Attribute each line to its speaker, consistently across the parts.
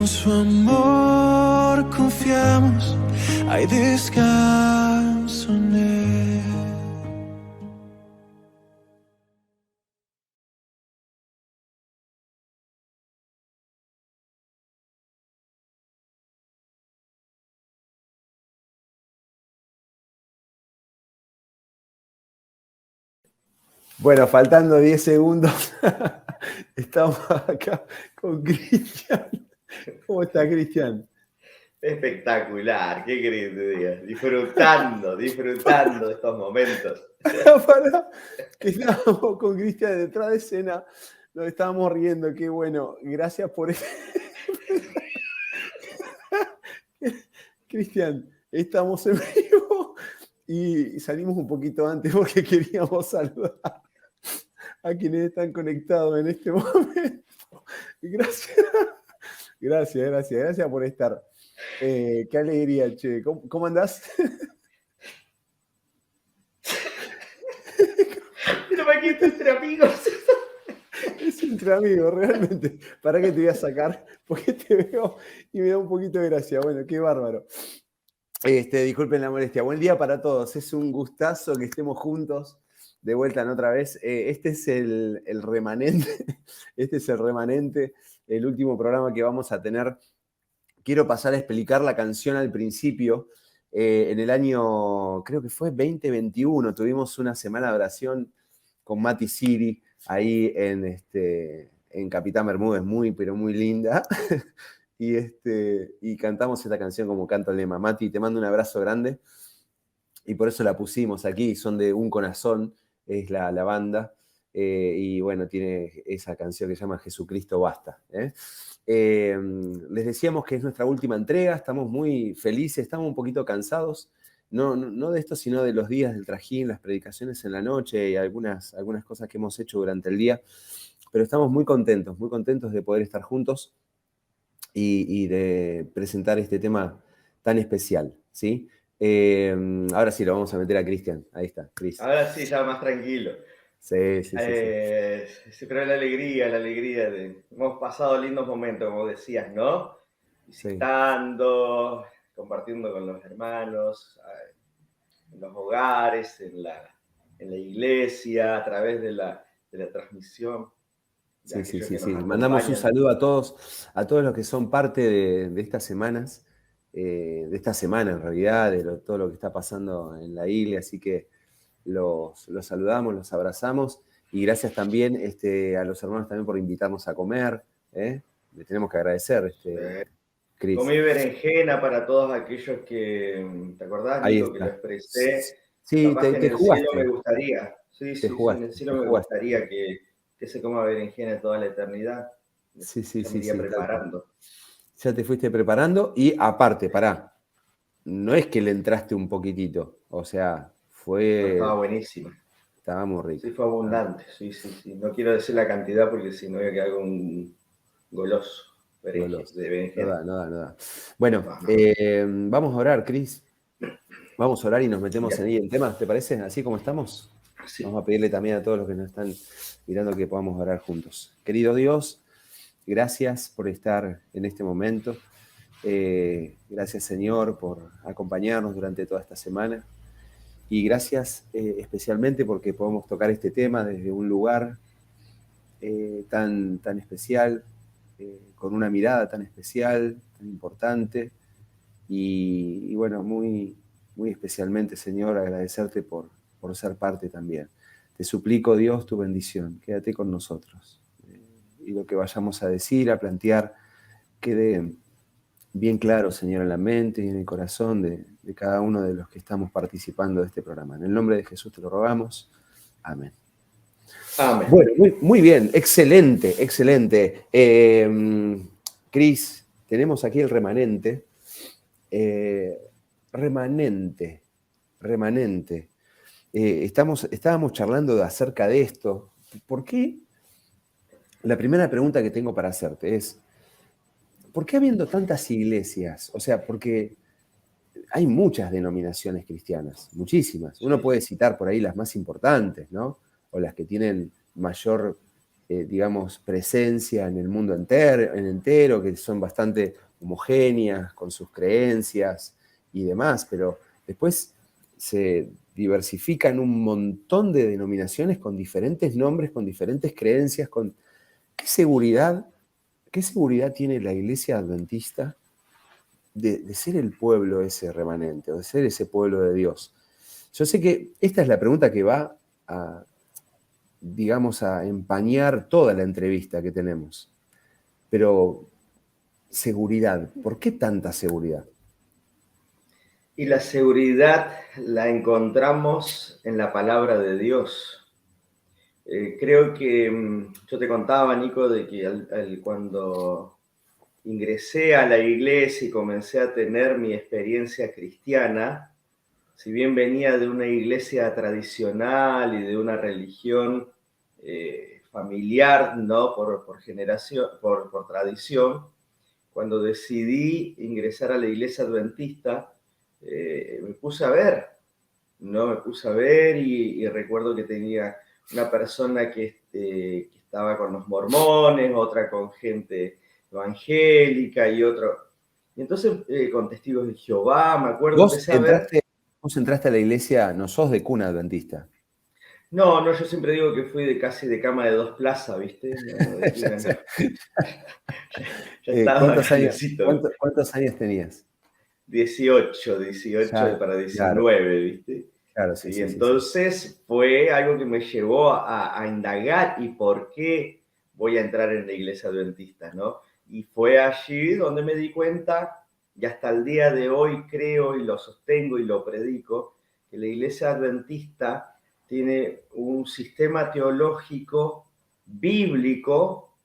Speaker 1: su amor confiamos, hay descanso en él.
Speaker 2: Bueno, faltando 10 segundos, estamos acá con Cristian. ¿Cómo está, Cristian?
Speaker 3: Espectacular, ¿qué querés que te diga? Disfrutando estos momentos.
Speaker 2: Pará, que estábamos con Cristian detrás de escena, nos estábamos riendo, qué bueno. Gracias por eso. Cristian, estamos en vivo y salimos un poquito antes porque queríamos saludar a quienes están conectados en este momento. Gracias por estar. Qué alegría, che. ¿Cómo andás?
Speaker 3: Pero para qué esto entre amigos.
Speaker 2: Es entre amigos, realmente. ¿Para qué te voy a sacar? Porque te veo y me da un poquito de gracia. Bueno, qué bárbaro. Disculpen la molestia. Buen día para todos. Es un gustazo que estemos juntos de vuelta en otra vez. Este es el remanente. Este es el remanente, el último programa que vamos a tener. Quiero pasar a explicar la canción al principio. En el año, creo que fue 2021, tuvimos una semana de oración con Mati Siri ahí en Capitán Bermúdez, pero muy linda. Y cantamos esta canción como canto el lema. Mati, te mando un abrazo grande. Y por eso la pusimos aquí, son de Un Corazón, es la banda. Y bueno, tiene esa canción que se llama Jesucristo Basta. Les decíamos que es nuestra última entrega, estamos muy felices, estamos un poquito cansados, no de esto, sino de los días del trajín, las predicaciones en la noche y algunas cosas que hemos hecho durante el día, pero estamos muy contentos de poder estar juntos y de presentar este tema tan especial, ¿sí? Ahora sí, lo vamos a meter a Cristian, ahí está, Cris.
Speaker 3: Ahora sí, ya más tranquilo.
Speaker 2: Sí.
Speaker 3: Pero la alegría hemos pasado lindos momentos, como decías, ¿no? Visitando, compartiendo con los hermanos, en los hogares, en la iglesia, a través de la transmisión.
Speaker 2: Sí. Mandamos un saludo a todos los que son parte de estas semanas, de esta semana en realidad, todo lo que está pasando en la iglesia, así que los saludamos, los abrazamos y gracias también a los hermanos también por invitarnos a comer, le tenemos que agradecer, Cris.
Speaker 3: Comí berenjena para todos aquellos que, ¿te acordás, Nico, que lo expresé?
Speaker 2: Sí,
Speaker 3: capaz que
Speaker 2: te
Speaker 3: en el
Speaker 2: jugaste.
Speaker 3: cielo me gustaría. Sí,
Speaker 2: jugaste,
Speaker 3: en el cielo me gustaría que se coma berenjena toda la eternidad.
Speaker 2: Sí.
Speaker 3: Me iría preparando.
Speaker 2: Ya te fuiste preparando y aparte, pará, no es que le entraste un poquitito, o sea,
Speaker 3: Estaba buenísima.
Speaker 2: Estaba muy rico.
Speaker 3: Sí, fue abundante, sí. No quiero decir la cantidad porque si no voy a quedar con un goloso de berenjena.
Speaker 2: No da. Bueno, vamos a orar, Cris. Vamos a orar y nos metemos ahí en temas, ¿te parece? Así como estamos. Sí. Vamos a pedirle también a todos los que nos están mirando que podamos orar juntos. Querido Dios, gracias por estar en este momento. Gracias, Señor, por acompañarnos durante toda esta semana. Y gracias especialmente porque podemos tocar este tema desde un lugar tan especial, con una mirada tan especial, tan importante. Y bueno, muy especialmente, Señor, agradecerte por ser parte también. Te suplico, Dios, tu bendición. Quédate con nosotros. Y lo que vayamos a decir, a plantear, quede bien claro, Señor, en la mente y en el corazón de cada uno de los que estamos participando de este programa. En el nombre de Jesús te lo rogamos. Amén.
Speaker 3: Amén.
Speaker 2: Bueno, muy bien, excelente. Cris, tenemos aquí el remanente. Remanente. Estábamos charlando acerca de esto. ¿Por qué? La primera pregunta que tengo para hacerte es, ¿por qué habiendo tantas iglesias? O sea, porque hay muchas denominaciones cristianas, muchísimas. Uno puede citar por ahí las más importantes, ¿no? O las que tienen mayor digamos, presencia en el mundo entero, que son bastante homogéneas con sus creencias y demás, pero después se diversifican un montón de denominaciones con diferentes nombres, con diferentes creencias, con ¿qué seguridad tiene la Iglesia Adventista de ser el pueblo ese remanente, o de ser ese pueblo de Dios? Yo sé que esta es la pregunta que va a, digamos, a empañar toda la entrevista que tenemos. Pero, seguridad, ¿por qué tanta seguridad?
Speaker 3: Y la seguridad la encontramos en la palabra de Dios. Creo que yo te contaba, Nico, de que cuando ingresé a la iglesia y comencé a tener mi experiencia cristiana, si bien venía de una iglesia tradicional y de una religión familiar, ¿no? Por generación, por tradición, cuando decidí ingresar a la iglesia adventista, me puse a ver, ¿no? Me puse a ver y recuerdo que tenía una persona que estaba con los mormones, otra con gente evangélica y otro. Y entonces con testigos de Jehová, me acuerdo, empecé a ver.
Speaker 2: Vos entraste a la iglesia, no sos de cuna adventista.
Speaker 3: No, yo siempre digo que fui casi de cama de 2 plazas, ¿viste? No, de cuna, no. Ya estaba grandecito.
Speaker 2: ¿Cuántos años tenías?
Speaker 3: 18
Speaker 2: Ya,
Speaker 3: para 19,
Speaker 2: claro,
Speaker 3: ¿viste?
Speaker 2: claro,
Speaker 3: Sí, entonces fue algo que me llevó a indagar y por qué voy a entrar en la iglesia adventista, ¿no? Y fue allí donde me di cuenta, y hasta el día de hoy creo y lo sostengo y lo predico, que la iglesia adventista tiene un sistema teológico bíblico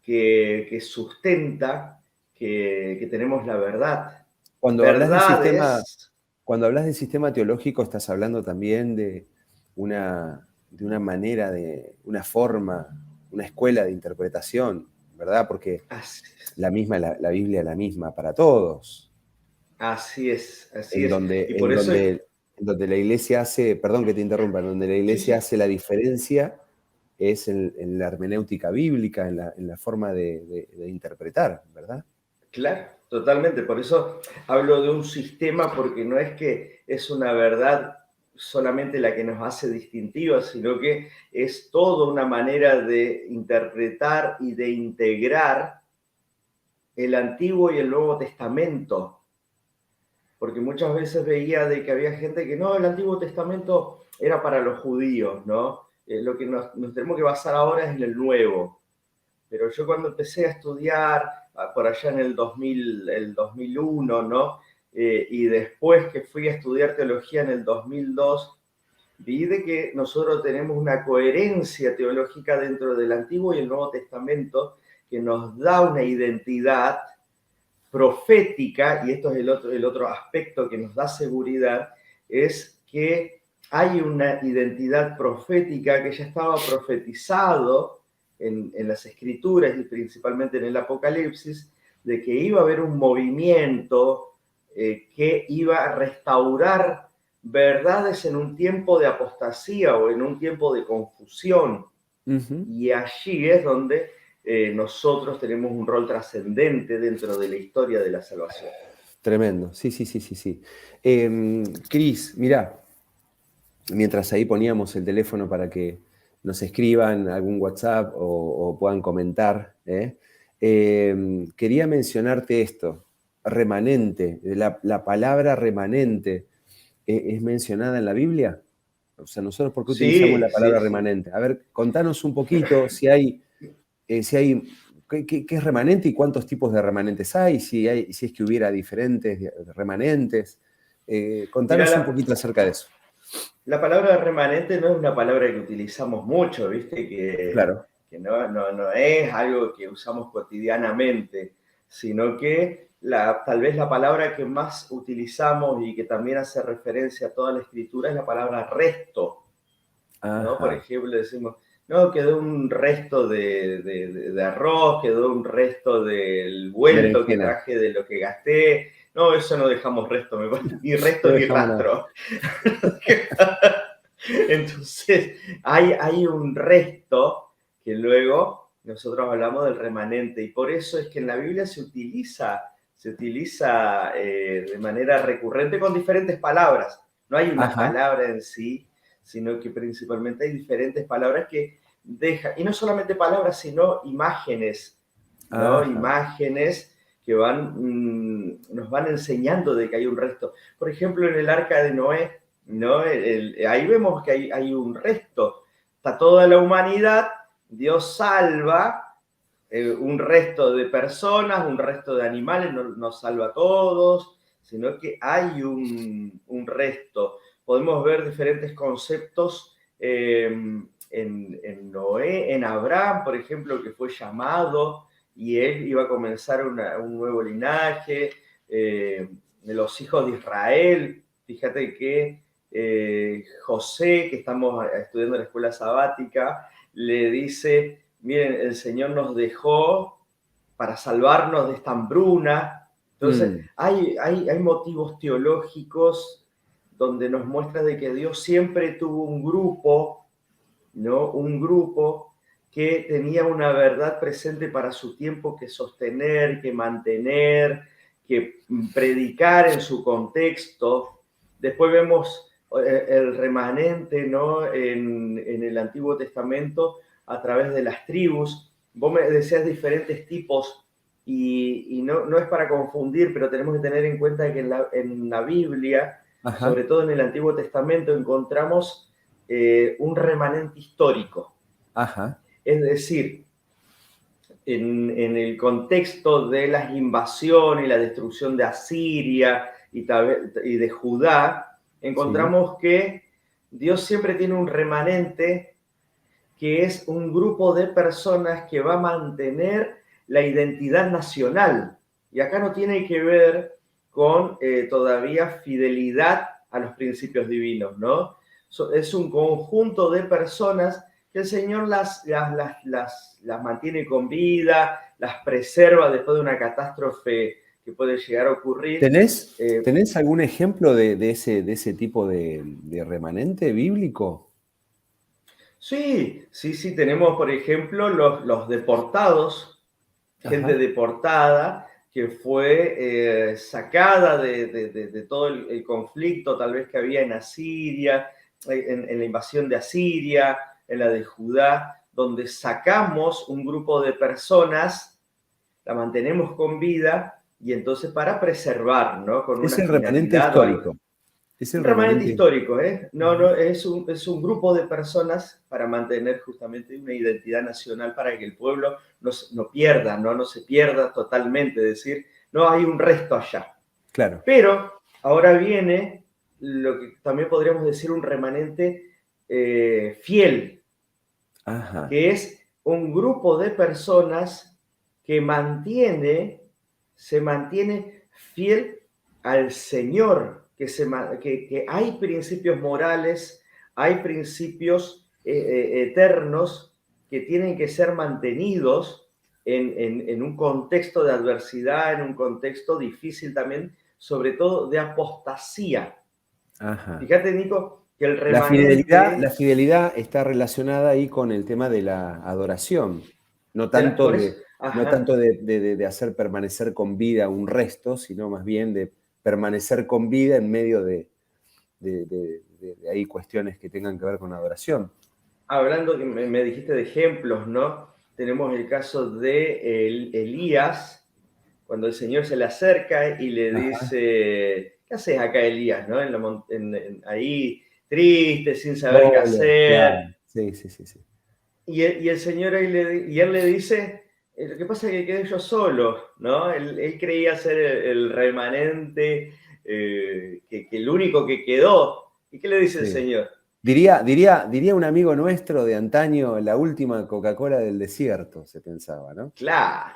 Speaker 3: que sustenta que tenemos la verdad.
Speaker 2: Cuando
Speaker 3: Verdades.
Speaker 2: hablas de sistema teológico, estás hablando también de una manera, de una forma, una escuela de interpretación, ¿verdad? Porque la Biblia es la misma para todos.
Speaker 3: Así es.
Speaker 2: En donde la iglesia hace, perdón que te interrumpa, en donde la iglesia hace la diferencia es en la hermenéutica bíblica, en la forma de interpretar, ¿verdad?
Speaker 3: Claro, totalmente. Por eso hablo de un sistema, porque no es que es una verdad solamente la que nos hace distintivos, sino que es toda una manera de interpretar y de integrar el Antiguo y el Nuevo Testamento. Porque muchas veces veía de que había gente que no, el Antiguo Testamento era para los judíos, ¿no? Lo que nos tenemos que basar ahora es en el Nuevo. Pero yo cuando empecé a estudiar, por allá en el 2001, ¿no? Y después que fui a estudiar teología en el 2002, vi de que nosotros tenemos una coherencia teológica dentro del Antiguo y el Nuevo Testamento que nos da una identidad profética, y esto es el otro aspecto que nos da seguridad, es que hay una identidad profética que ya estaba profetizado en las escrituras y principalmente en el Apocalipsis, de que iba a haber un movimiento que iba a restaurar verdades en un tiempo de apostasía o en un tiempo de confusión. Y allí es donde nosotros tenemos un rol trascendente dentro de la historia de la salvación.
Speaker 2: Tremendo, sí. Cris, mirá, mientras ahí poníamos el teléfono para que nos escriban algún WhatsApp o puedan comentar, quería mencionarte esto, remanente, la palabra remanente, ¿es mencionada en la Biblia? O sea, nosotros, ¿por qué utilizamos la palabra remanente? A ver, contanos un poquito si hay ¿qué es remanente y cuántos tipos de remanentes hay? Si es que hubiera diferentes remanentes. Contanos un poquito acerca de eso.
Speaker 3: La palabra remanente no es una palabra que utilizamos mucho, ¿viste?
Speaker 2: Claro.
Speaker 3: Que no es algo que usamos cotidianamente, sino que tal vez la palabra que más utilizamos y que también hace referencia a toda la escritura es la palabra resto, ¿no? Por ejemplo, decimos, no, quedó un resto de arroz, quedó un resto del vuelto que traje de lo que gasté. No, eso no dejamos resto, ni resto ni rastro. Entonces, hay un resto que luego nosotros hablamos del remanente. Y por eso es que en la Biblia se utiliza de manera recurrente con diferentes palabras. No hay una palabra en sí, sino que principalmente hay diferentes palabras que dejan, y no solamente palabras, sino imágenes, ¿no? Imágenes que nos van enseñando de que hay un resto. Por ejemplo, en el arca de Noé, ¿no? Ahí vemos que hay un resto. Está toda la humanidad, Dios salva un resto de personas, un resto de animales, no salva a todos, sino que hay un resto. Podemos ver diferentes conceptos en Noé, en Abraham, por ejemplo, que fue llamado y él iba a comenzar un nuevo linaje, de los hijos de Israel. Fíjate que José, que estamos estudiando en la escuela sabática, le dice: miren, el Señor nos dejó para salvarnos de esta hambruna. Entonces, hay motivos teológicos donde nos muestra de que Dios siempre tuvo un grupo, ¿no? Un grupo que tenía una verdad presente para su tiempo que sostener, que mantener, que predicar en su contexto. Después vemos el remanente, ¿no? En el Antiguo Testamento, a través de las tribus. Vos me decías diferentes tipos y no es para confundir, pero tenemos que tener en cuenta que en la Biblia, sobre todo en el Antiguo Testamento, encontramos un remanente histórico. Es decir, en el contexto de las invasiones y la destrucción de Asiria y de Judá, encontramos que Dios siempre tiene un remanente que es un grupo de personas que va a mantener la identidad nacional. Y acá no tiene que ver con todavía fidelidad a los principios divinos, ¿no? Es un conjunto de personas que el Señor las mantiene con vida, las preserva después de una catástrofe que puede llegar a ocurrir.
Speaker 2: ¿Tenés algún ejemplo de ese tipo de remanente bíblico?
Speaker 3: Sí, tenemos, por ejemplo, los deportados, gente deportada que fue sacada de todo el conflicto tal vez que había en Asiria, en la invasión de Asiria, en la de Judá, donde sacamos un grupo de personas, la mantenemos con vida y entonces para preservar, ¿no? Con
Speaker 2: Es
Speaker 3: una
Speaker 2: el remanente histórico.
Speaker 3: Es el remanente histórico, ¿eh? No, es un grupo de personas para mantener justamente una identidad nacional, para que el pueblo no pierda, no se pierda totalmente, es decir, no hay un resto allá.
Speaker 2: Claro.
Speaker 3: Pero ahora viene lo que también podríamos decir un remanente fiel, que es un grupo de personas que se mantiene fiel al Señor, que hay principios morales, hay principios eternos que tienen que ser mantenidos en un contexto de adversidad, en un contexto difícil también, sobre todo de apostasía. Fíjate, Nico, que el remanente...
Speaker 2: La fidelidad está relacionada ahí con el tema de la adoración, no tanto de hacer permanecer con vida un resto, sino más bien de permanecer con vida en medio de ahí cuestiones que tengan que ver con adoración.
Speaker 3: Hablando, que me dijiste de ejemplos, ¿no? Tenemos el caso de Elías, cuando el Señor se le acerca y le dice: ¿qué haces acá, Elías? ¿No? Ahí triste, sin saber qué hacer.
Speaker 2: Claro. Sí.
Speaker 3: Y el Señor él le dice: lo que pasa es que quedé yo solo, ¿no? Él creía ser el remanente, que el único que quedó. ¿Y qué le dice el Señor?
Speaker 2: Diría un amigo nuestro de antaño, la última Coca-Cola del desierto, se pensaba, ¿no?
Speaker 3: Claro.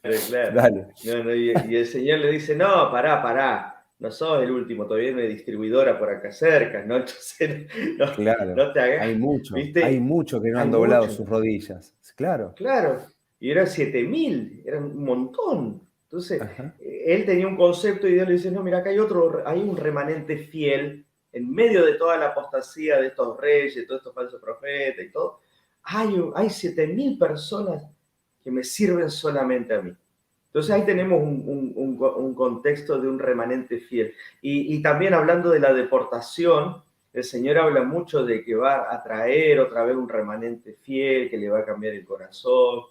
Speaker 2: Dale.
Speaker 3: Y el Señor le dice: no, pará. No sos el último, todavía no hay distribuidora por acá cerca, ¿no? Entonces, no te hagas.
Speaker 2: Hay mucho que no han doblado sus rodillas. Claro.
Speaker 3: Y eran 7.000, eran un montón. Entonces, él tenía un concepto y Dios le dice: no, mira, acá hay un remanente fiel en medio de toda la apostasía de estos reyes, de todos estos falsos profetas y todo. hay 7.000 personas que me sirven solamente a mí. Entonces ahí tenemos un contexto de un remanente fiel. Y también hablando de la deportación, el Señor habla mucho de que va a traer otra vez un remanente fiel, que le va a cambiar el corazón.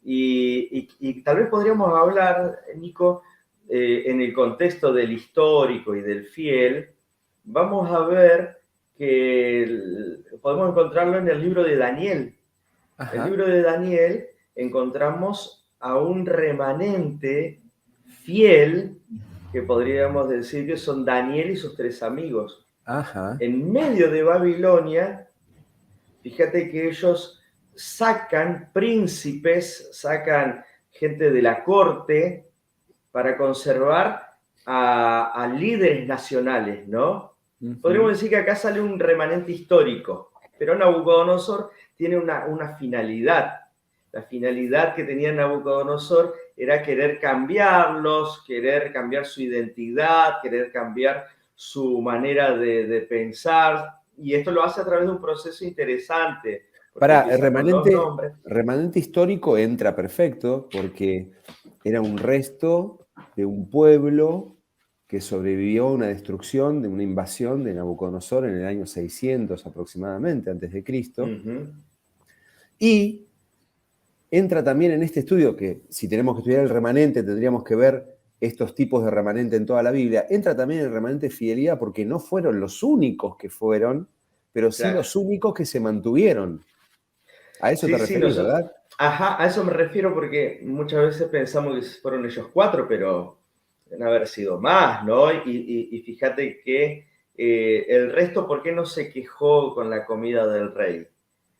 Speaker 3: Y tal vez podríamos hablar, Nico, en el contexto del histórico y del fiel, vamos a ver que podemos encontrarlo en el libro de Daniel.
Speaker 2: Ajá.
Speaker 3: El libro de Daniel encontramos a un remanente fiel, que podríamos decir que son Daniel y sus 3 amigos.
Speaker 2: Ajá.
Speaker 3: En medio de Babilonia, fíjate que ellos sacan príncipes, sacan gente de la corte para conservar a líderes nacionales, ¿no? Podríamos decir que acá sale un remanente histórico, pero Nabucodonosor tiene una finalidad. La finalidad que tenía Nabucodonosor era querer cambiarlos, querer cambiar su identidad, querer cambiar su manera de pensar, y esto lo hace a través de un proceso interesante.
Speaker 2: Para el remanente histórico entra perfecto porque era un resto de un pueblo que sobrevivió a una destrucción, de una invasión de Nabucodonosor en el año 600 aproximadamente, antes de Cristo. Y entra también en este estudio, que si tenemos que estudiar el remanente, tendríamos que ver estos tipos de remanente en toda la Biblia. Entra también el remanente fidelidad, porque no fueron los únicos que fueron, pero sí los únicos que se mantuvieron. A eso te referís, ¿verdad?
Speaker 3: Ajá, a eso me refiero porque muchas veces pensamos que fueron ellos 4, pero deben haber sido más, ¿no? Y fíjate que el resto, ¿por qué no se quejó con la comida del rey?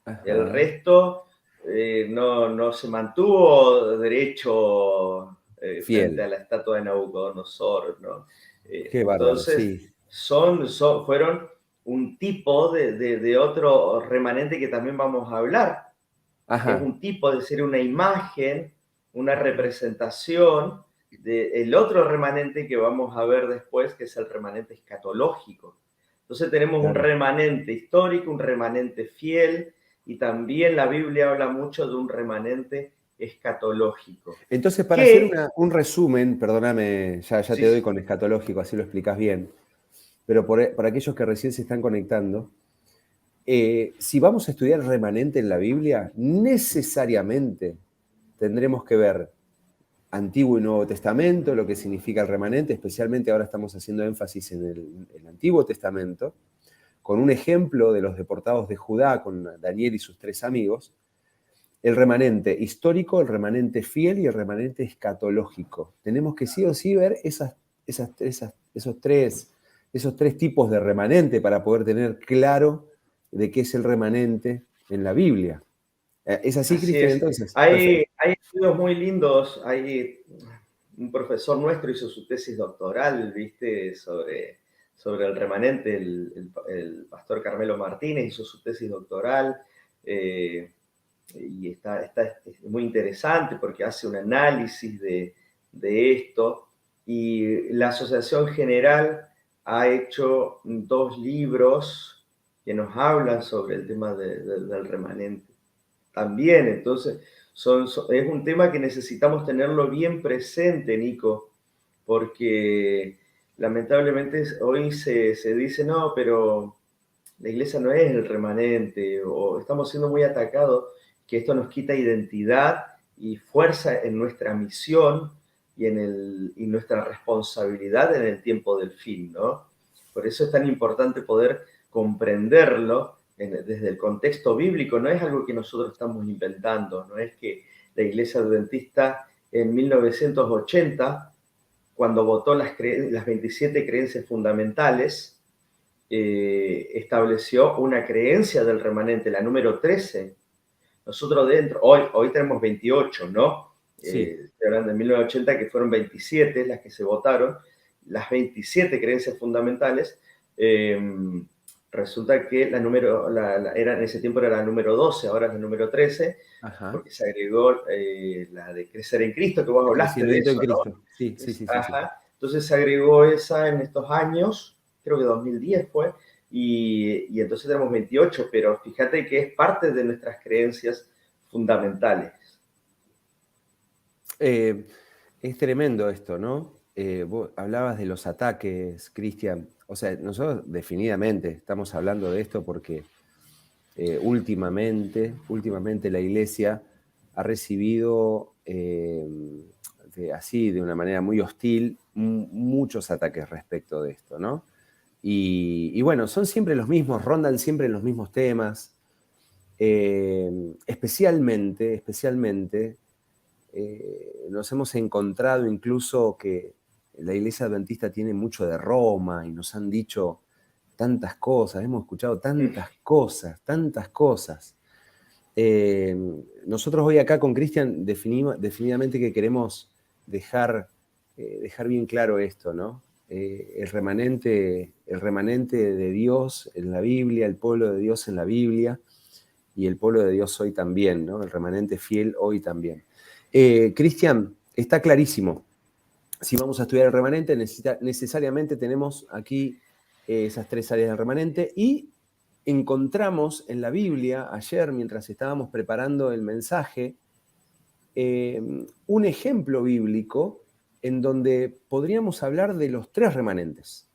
Speaker 3: Ajá. El resto no se mantuvo derecho frente a la estatua de Nabucodonosor, ¿no?
Speaker 2: Qué bárbaro,
Speaker 3: entonces, sí. Fueron un tipo de otro remanente que también vamos a hablar. Ajá. Es un tipo de ser una imagen, una representación del otro remanente que vamos a ver después, que es el remanente escatológico. Entonces tenemos un remanente histórico, un remanente fiel, y también la Biblia habla mucho de un remanente escatológico.
Speaker 2: Entonces, para hacer un resumen, perdóname, ya te doy con escatológico, así lo explicas bien, pero por aquellos que recién se están conectando, si vamos a estudiar remanente en la Biblia, necesariamente tendremos que ver Antiguo y Nuevo Testamento, lo que significa el remanente, especialmente ahora estamos haciendo énfasis en el Antiguo Testamento, con un ejemplo de los deportados de Judá, con Daniel y sus 3 amigos, el remanente histórico, el remanente fiel y el remanente escatológico. Tenemos que sí o sí ver esos tres tipos de remanente para poder tener claro de qué es el remanente en la Biblia. ¿Es así, Cristian, entonces?
Speaker 3: Hay estudios muy lindos. Hay un profesor nuestro hizo su tesis doctoral, ¿viste? Sobre el remanente. El pastor Carmelo Martínez hizo su tesis doctoral. Y está muy interesante porque hace un análisis de esto. Y la Asociación General ha hecho 2 libros que nos hablan sobre el tema del remanente también. Entonces, es un tema que necesitamos tenerlo bien presente, Nico, porque lamentablemente hoy se dice, no, pero la iglesia no es el remanente, o estamos siendo muy atacados, que esto nos quita identidad y fuerza en nuestra misión y nuestra responsabilidad en el tiempo del fin, ¿no? Por eso es tan importante poder comprenderlo desde el contexto bíblico. No es algo que nosotros estamos inventando, no es que la Iglesia Adventista en 1980, cuando votó las 27 creencias fundamentales, estableció una creencia del remanente, la número 13. Nosotros hoy tenemos 28, ¿no?
Speaker 2: Sí.
Speaker 3: Estoy hablando de 1980, que fueron 27 las que se votaron, las 27 creencias fundamentales. Resulta que en ese tiempo era la número 12, ahora es la número 13, ajá, porque se agregó la de crecer en Cristo, que vos hablaste de eso, en Cristo. ¿No? Sí. Ajá. Entonces se agregó esa en estos años, creo que 2010 fue, y entonces tenemos 28, pero fíjate que es parte de nuestras creencias fundamentales.
Speaker 2: Es tremendo esto, ¿no? Vos hablabas de los ataques, Cristian. O sea, nosotros definidamente estamos hablando de esto porque últimamente la Iglesia ha recibido así, de una manera muy hostil, muchos ataques respecto de esto, ¿no? Y bueno, son siempre los mismos, rondan siempre en los mismos temas. Especialmente, nos hemos encontrado incluso que la Iglesia Adventista tiene mucho de Roma y nos han dicho tantas cosas, hemos escuchado tantas cosas. Nosotros hoy acá con Cristian definitivamente que queremos dejar bien claro esto, ¿no? El remanente de Dios en la Biblia, el pueblo de Dios en la Biblia y el pueblo de Dios hoy también, ¿no? El remanente fiel hoy también. Cristian, está clarísimo. Si vamos a estudiar el remanente, necesariamente tenemos aquí esas tres áreas del remanente y encontramos en la Biblia, ayer mientras estábamos preparando el mensaje, un ejemplo bíblico en donde podríamos hablar de los tres remanentes.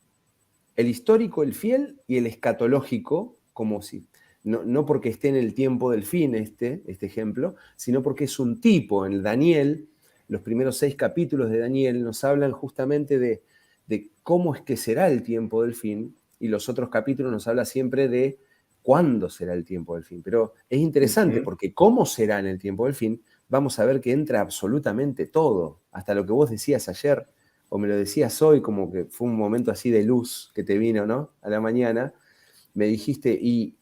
Speaker 2: El histórico, el fiel y el escatológico, como si, no porque esté en el tiempo del fin este ejemplo, sino porque es un tipo. En Daniel, los primeros 6 capítulos de Daniel nos hablan justamente de cómo es que será el tiempo del fin, y los otros capítulos nos habla siempre de cuándo será el tiempo del fin. Pero es interesante porque cómo será en el tiempo del fin, vamos a ver que entra absolutamente todo, hasta lo que vos decías ayer, o me lo decías hoy, como que fue un momento así de luz que te vino, ¿no? A la mañana, me dijiste, y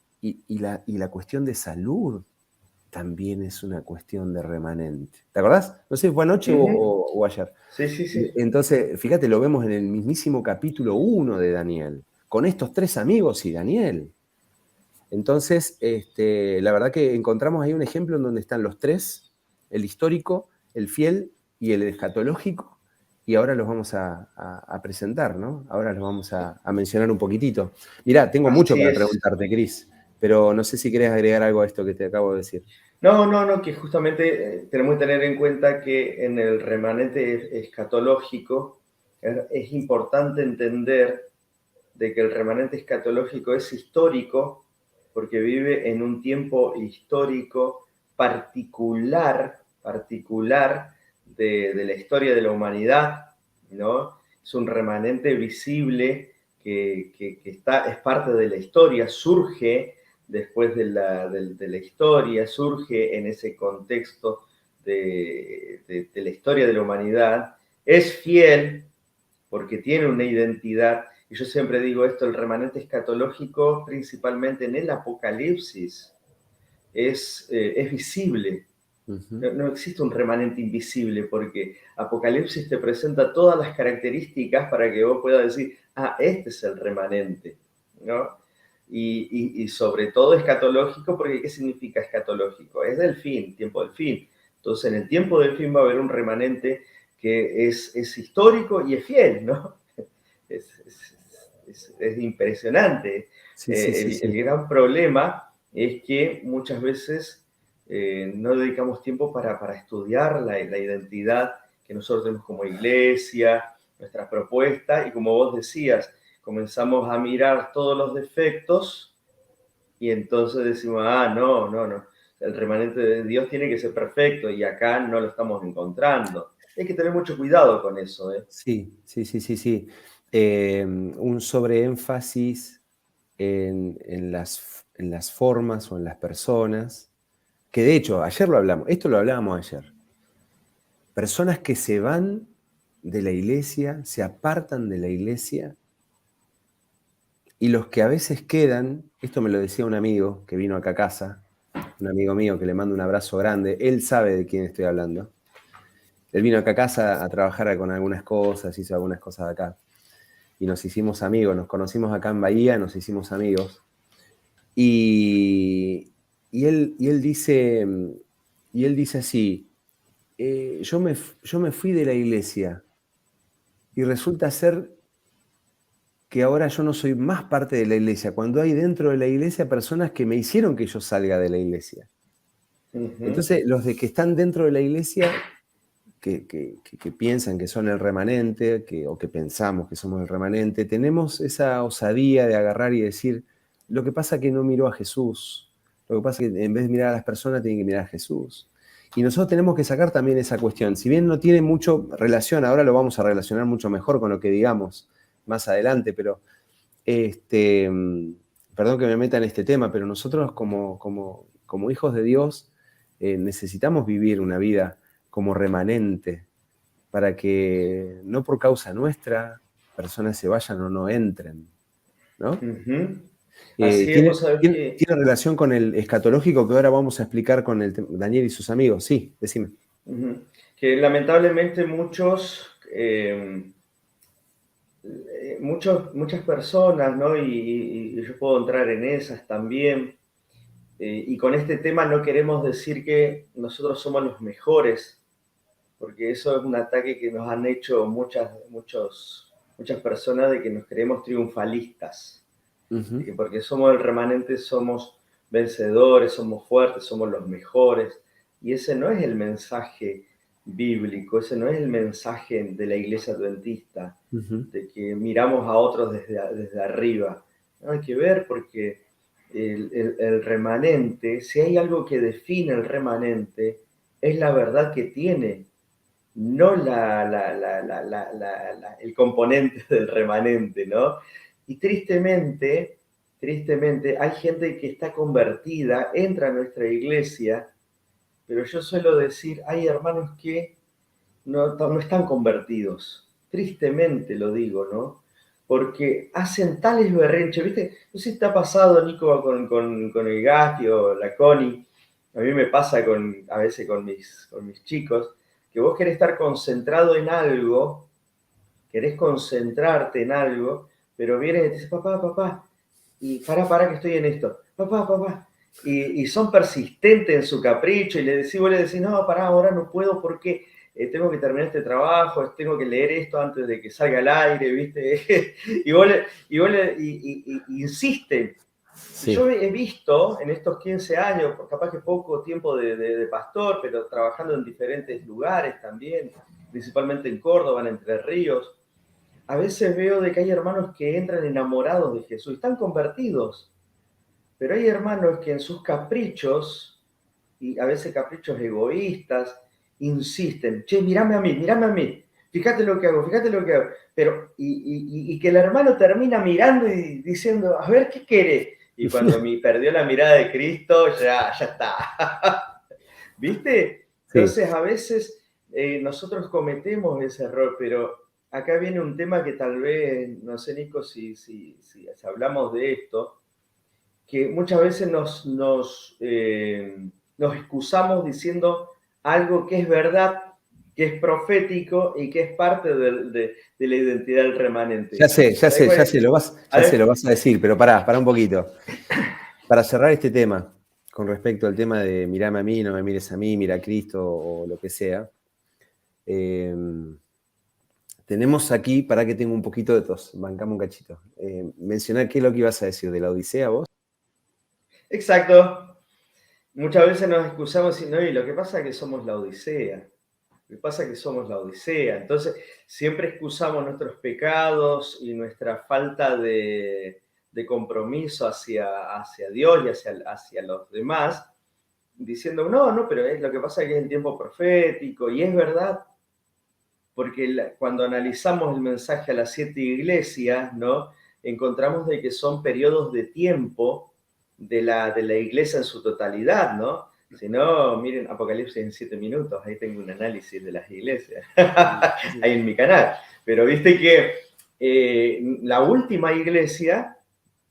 Speaker 2: la cuestión de salud también es una cuestión de remanente. ¿Te acordás? No sé si fue anoche o ayer.
Speaker 3: Sí.
Speaker 2: Entonces, fíjate, lo vemos en el mismísimo capítulo 1 de Daniel, con estos 3 amigos y Daniel. Entonces, la verdad que encontramos ahí un ejemplo en donde están los 3, el histórico, el fiel y el escatológico, y ahora los vamos a presentar, ¿no? Ahora los vamos a mencionar un poquitito. Mirá, tengo mucho para preguntarte, Cris, pero no sé si querés agregar algo a esto que te acabo de decir.
Speaker 3: No, que justamente tenemos que tener en cuenta que en el remanente escatológico es importante entender de que el remanente escatológico es histórico porque vive en un tiempo histórico particular de la historia de la humanidad, ¿no? Es un remanente visible que es parte de la historia, surge después de la historia, surge en ese contexto de la historia de la humanidad, es fiel porque tiene una identidad. Y yo siempre digo esto, el remanente escatológico, principalmente en el Apocalipsis, es visible. No existe un remanente invisible porque Apocalipsis te presenta todas las características para que vos puedas decir, este es el remanente, ¿no? Y sobre todo escatológico, porque ¿qué significa escatológico? Es del fin, tiempo del fin. Entonces, en el tiempo del fin va a haber un remanente que es histórico y es fiel, ¿no? Es impresionante.
Speaker 2: Sí.
Speaker 3: El gran problema es que muchas veces no dedicamos tiempo para estudiar la identidad que nosotros tenemos como iglesia, nuestras propuestas, y como vos decías, comenzamos a mirar todos los defectos y entonces decimos, no, el remanente de Dios tiene que ser perfecto y acá no lo estamos encontrando. Hay que tener mucho cuidado con eso.
Speaker 2: Sí. Un sobreénfasis en las formas o en las personas, que de hecho, ayer lo hablamos, esto lo hablábamos ayer. Personas que se van de la iglesia, se apartan de la iglesia, y los que a veces quedan, esto me lo decía un amigo que vino acá a casa, un amigo mío que le mando un abrazo grande, él sabe de quién estoy hablando. Él vino acá a casa a trabajar con algunas cosas, hizo algunas cosas acá. Y nos hicimos amigos, nos conocimos acá en Bahía, nos hicimos amigos. Y él dice así, yo me fui de la iglesia y resulta ser que ahora yo no soy más parte de la iglesia, cuando hay dentro de la iglesia personas que me hicieron que yo salga de la iglesia. Entonces, los de que están dentro de la iglesia, que piensan que son el remanente, o que pensamos que somos el remanente, tenemos esa osadía de agarrar y decir, lo que pasa es que no miró a Jesús, lo que pasa es que en vez de mirar a las personas, tienen que mirar a Jesús. Y nosotros tenemos que sacar también esa cuestión. Si bien no tiene mucho relación, ahora lo vamos a relacionar mucho mejor con lo que digamos más adelante, pero perdón que me meta en este tema, pero nosotros como hijos de Dios necesitamos vivir una vida como remanente para que no por causa nuestra personas se vayan o no entren, ¿no?
Speaker 3: Así es, vos sabés que...
Speaker 2: ¿Tiene relación con el escatológico que ahora vamos a explicar con Daniel y sus amigos? Sí, decime.
Speaker 3: Que lamentablemente muchas personas, ¿no? Y yo puedo entrar en esas también, y con este tema no queremos decir que nosotros somos los mejores, porque eso es un ataque que nos han hecho muchas personas, de que nos creemos triunfalistas, de que porque somos el remanente somos vencedores, somos fuertes, somos los mejores, y ese no es el mensaje bíblico, ese no es el mensaje de la iglesia adventista, de que miramos a otros desde arriba. No, hay que ver, porque el remanente, si hay algo que define el remanente, es la verdad que tiene, no el componente del remanente, ¿no? Y tristemente, hay gente que está convertida, entra a nuestra iglesia, pero yo suelo decir, hay hermanos que no están convertidos. Tristemente lo digo, ¿no? Porque hacen tales berrinches, ¿viste? No sé si te ha pasado, Nico, con el Gasti o la Connie. A mí me pasa a veces con mis chicos, que vos querés estar concentrado en algo, querés concentrarte en algo, pero vienes y te dices, papá, y para que estoy en esto, papá. Y son persistentes en su capricho, y vos le decís, no, pará, ahora no puedo porque tengo que terminar este trabajo, tengo que leer esto antes de que salga al aire, ¿viste? y insisten. Sí. Yo he visto en estos 15 años, capaz que poco tiempo de pastor, pero trabajando en diferentes lugares también, principalmente en Córdoba, en Entre Ríos, a veces veo de que hay hermanos que entran enamorados de Jesús, están convertidos, pero hay hermanos que en sus caprichos, y a veces caprichos egoístas, insisten, che, mírame a mí, fíjate lo que hago, pero, y que el hermano termina mirando y diciendo, a ver, ¿qué quiere? Y cuando perdió la mirada de Cristo, ya está. ¿Viste? Entonces, a veces nosotros cometemos ese error, pero acá viene un tema que tal vez, no sé, Nico, si hablamos de esto, que muchas veces nos excusamos diciendo algo que es verdad, que es profético y que es parte de la identidad del remanente.
Speaker 2: Ya sé, lo vas a decir, pero pará un poquito. Para cerrar este tema, con respecto al tema de mirame a mí, no me mires a mí, mira a Cristo o lo que sea, tenemos aquí, para que tenga un poquito de tos, bancame un cachito, mencionar qué es lo que ibas a decir de la Odisea vos.
Speaker 3: Exacto. Muchas veces nos excusamos diciendo, y lo que pasa es que somos la Odisea. Entonces, siempre excusamos nuestros pecados y nuestra falta de compromiso hacia Dios y hacia los demás, diciendo, no, pero lo que pasa es que es el tiempo profético, y es verdad, porque cuando analizamos el mensaje a las 7 iglesias, ¿no? Encontramos de que son periodos de tiempo de la iglesia en su totalidad, ¿no? Si no, miren Apocalipsis en 7 minutos, ahí tengo un análisis de las iglesias, ahí en mi canal. Pero viste que la última iglesia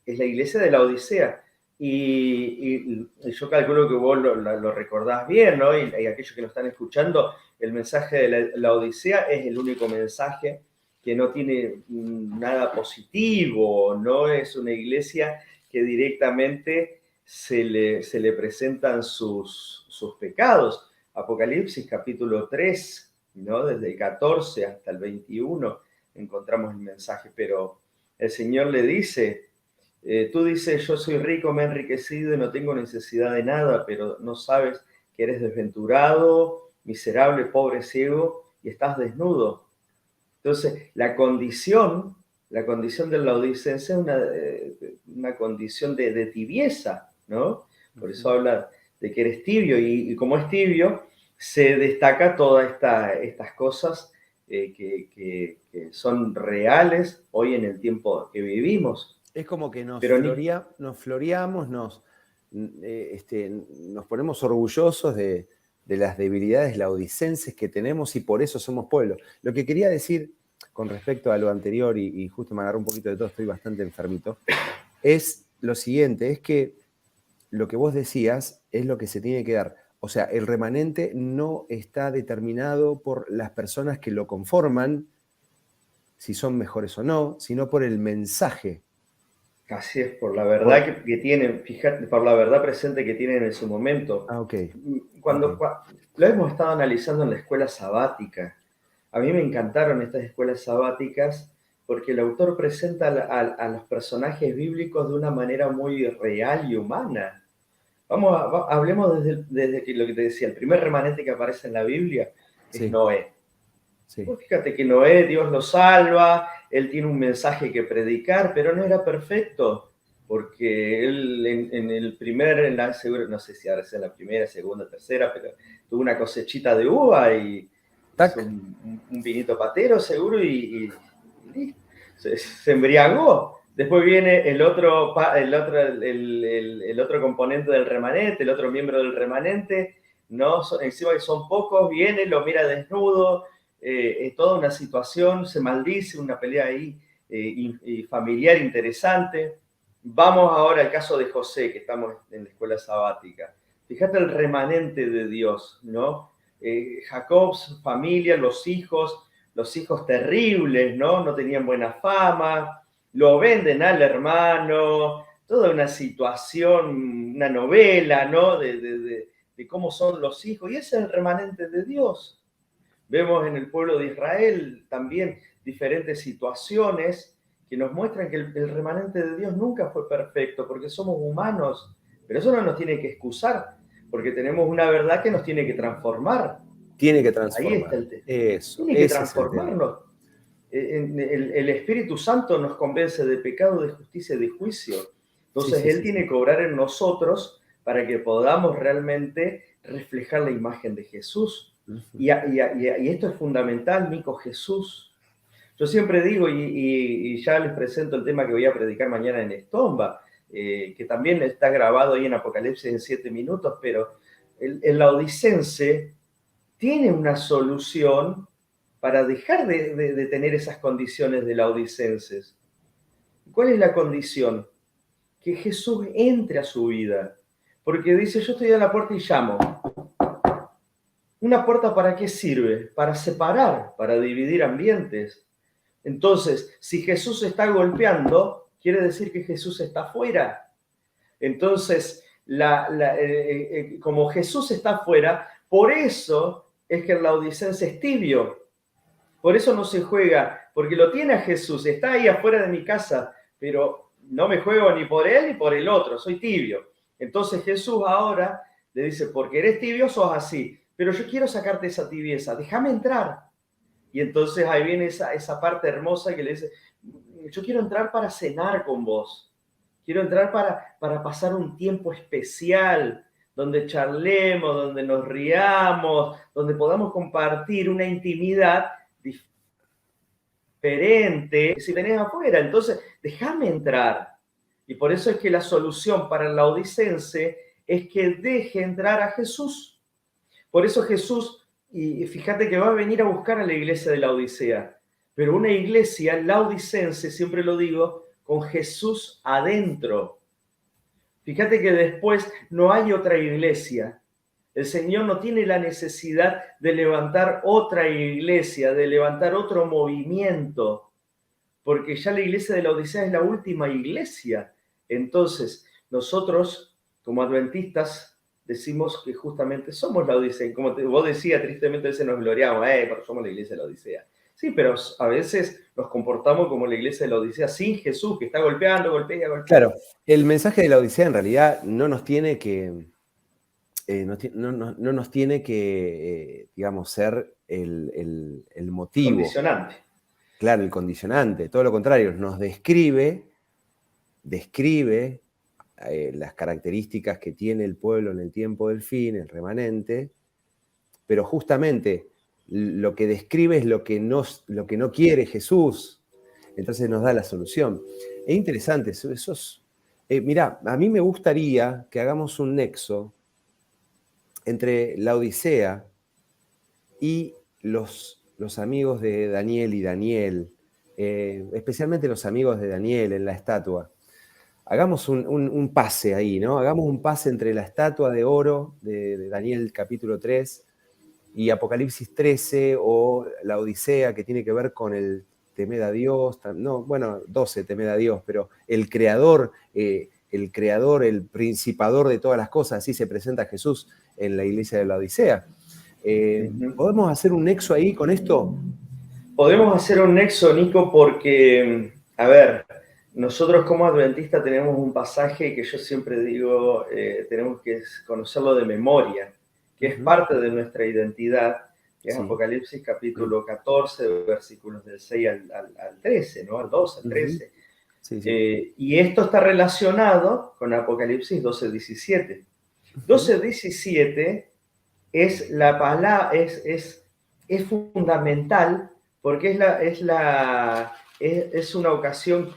Speaker 3: es la iglesia de la Odisea. Y yo calculo que vos lo recordás bien, ¿no? Y aquellos que nos están escuchando, el mensaje de la Odisea es el único mensaje que no tiene nada positivo, no es una iglesia que directamente se le presentan sus pecados. Apocalipsis capítulo 3, ¿no? Desde el 14 hasta el 21 encontramos el mensaje, pero el Señor le dice, tú dices, yo soy rico, me he enriquecido y no tengo necesidad de nada, pero no sabes que eres desventurado, miserable, pobre, ciego y estás desnudo. Entonces, la condición del laodicense es una condición de tibieza, ¿no? Por eso habla de que eres tibio y como es tibio, se destaca todas estas cosas que son reales hoy en el tiempo que vivimos.
Speaker 2: Es como que nos
Speaker 3: Pero
Speaker 2: floreamos, nos ponemos orgullosos de las debilidades laodicenses que tenemos y por eso somos pueblo. Lo que quería decir con respecto a lo anterior, y justo me agarró un poquito de todo, estoy bastante enfermito, es lo siguiente, es que lo que vos decías es lo que se tiene que dar. O sea, el remanente no está determinado por las personas que lo conforman, si son mejores o no, sino por el mensaje.
Speaker 3: Así es, por la verdad que tienen, fíjate, por la verdad presente que tienen en su momento.
Speaker 2: Ah, ok.
Speaker 3: Cuando lo hemos estado analizando en la escuela sabática, a mí me encantaron estas escuelas sabáticas porque el autor presenta a los personajes bíblicos de una manera muy real y humana. Hablemos desde lo que te decía, el primer remanente que aparece en la Biblia es Noé. Sí. Pues fíjate que Noé, Dios lo salva, él tiene un mensaje que predicar, pero no era perfecto, porque él no sé si ahora sea la primera, segunda, tercera, pero tuvo una cosechita de uva y hizo un vinito patero seguro y se embriagó. Después viene el otro componente del remanente, el otro miembro del remanente, ¿no? Encima que son pocos, viene, lo mira desnudo, es toda una situación, se maldice, una pelea ahí familiar interesante. Vamos ahora al caso de José, que estamos en la escuela sabática. Fíjate el remanente de Dios, ¿no? Jacob, su familia, los hijos terribles, ¿no? No tenían buena fama, lo venden al hermano, toda una situación, una novela, ¿no? De cómo son los hijos, y ese es el remanente de Dios. Vemos en el pueblo de Israel también diferentes situaciones que nos muestran que el remanente de Dios nunca fue perfecto, porque somos humanos, pero eso no nos tiene que excusar, porque tenemos una verdad que nos tiene que transformar.
Speaker 2: Tiene que transformar.
Speaker 3: Ahí está el tema.
Speaker 2: Eso,
Speaker 3: tiene que transformarnos. El Espíritu Santo nos convence de pecado, de justicia y de juicio. Entonces Él tiene que obrar en nosotros para que podamos realmente reflejar la imagen de Jesús. Y esto es fundamental, Nico, Jesús. Yo siempre digo, y ya les presento el tema que voy a predicar mañana en Estomba, que también está grabado ahí en Apocalipsis en 7 minutos, pero el laodicense tiene una solución para dejar de tener esas condiciones de laodicenses. ¿Cuál es la condición? Que Jesús entre a su vida. Porque dice, yo estoy a la puerta y llamo. ¿Una puerta para qué sirve? Para separar, para dividir ambientes. Entonces, si Jesús está golpeando, quiere decir que Jesús está afuera. Entonces, como Jesús está afuera, por eso es que el laodicense es tibio. Por eso no se juega, porque lo tiene a Jesús, está ahí afuera de mi casa, pero no me juego ni por él ni por el otro, soy tibio. Entonces Jesús ahora le dice, porque eres tibio, sos así, pero yo quiero sacarte esa tibieza, déjame entrar. Y entonces ahí viene esa parte hermosa que le dice, yo quiero entrar para cenar con vos, quiero entrar para pasar un tiempo especial, donde charlemos, donde nos riamos, donde podamos compartir una intimidad diferente si venís afuera. Entonces, déjame entrar. Y por eso es que la solución para el laodicense es que deje entrar a Jesús. Por eso Jesús, y fíjate que va a venir a buscar a la iglesia de la Odisea, pero una iglesia laodicense, siempre lo digo, con Jesús adentro. Fíjate que después no hay otra iglesia. El Señor no tiene la necesidad de levantar otra iglesia, de levantar otro movimiento, porque ya la iglesia de la Odisea es la última iglesia. Entonces, nosotros, como adventistas, decimos que justamente somos la Odisea. Como vos decías, tristemente a veces nos gloriamos, pero somos la iglesia de la Odisea. Sí, pero a veces nos comportamos como la iglesia de la Odisea sin Jesús, que está golpeando, golpea, golpea.
Speaker 2: Claro, el mensaje de la Odisea en realidad no nos tiene que, no nos tiene que digamos, ser el motivo.
Speaker 3: Condicionante.
Speaker 2: Claro, el condicionante. Todo lo contrario, nos describe las características que tiene el pueblo en el tiempo del fin, el remanente, pero justamente lo que describe es lo que no quiere Jesús. Entonces nos da la solución. Es interesante, mirá, a mí me gustaría que hagamos un nexo entre la Odisea y los amigos de Daniel y Daniel, especialmente los amigos de Daniel en la estatua. Hagamos un pase ahí, ¿no? Hagamos un pase entre la estatua de oro de Daniel capítulo 3 y Apocalipsis 13 o la Odisea, que tiene que ver con el temed a Dios, no, bueno, 12, temed a Dios, pero el creador, el principador de todas las cosas, así se presenta Jesús en la iglesia de la Odisea. ¿Podemos hacer un nexo ahí con esto?
Speaker 3: Podemos hacer un nexo, Nico, porque, a ver, nosotros como adventistas tenemos un pasaje que yo siempre digo, tenemos que conocerlo de memoria, que es parte de nuestra identidad, que es Apocalipsis capítulo 14, versículos del 6 al 13, ¿no? Al 12, al 13.
Speaker 2: Sí, sí.
Speaker 3: Y esto está relacionado con Apocalipsis 12, 17. 12, 17 es la palabra, es fundamental porque es una ocasión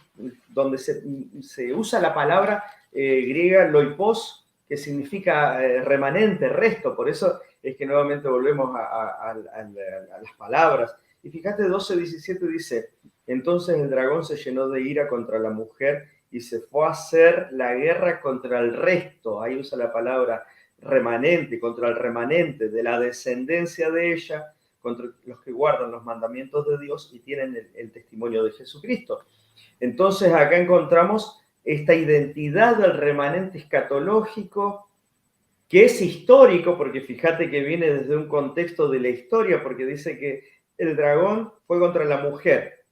Speaker 3: donde se usa la palabra griega loipos, que significa remanente, resto. Por eso es que nuevamente volvemos a las palabras. Y fíjate, 12:17 dice, entonces el dragón se llenó de ira contra la mujer y se fue a hacer la guerra contra el resto. Ahí usa la palabra remanente, contra el remanente de la descendencia de ella, contra los que guardan los mandamientos de Dios y tienen el testimonio de Jesucristo. Entonces acá encontramos esta identidad del remanente escatológico, que es histórico, porque fíjate que viene desde un contexto de la historia, porque dice que el dragón fue contra la mujer.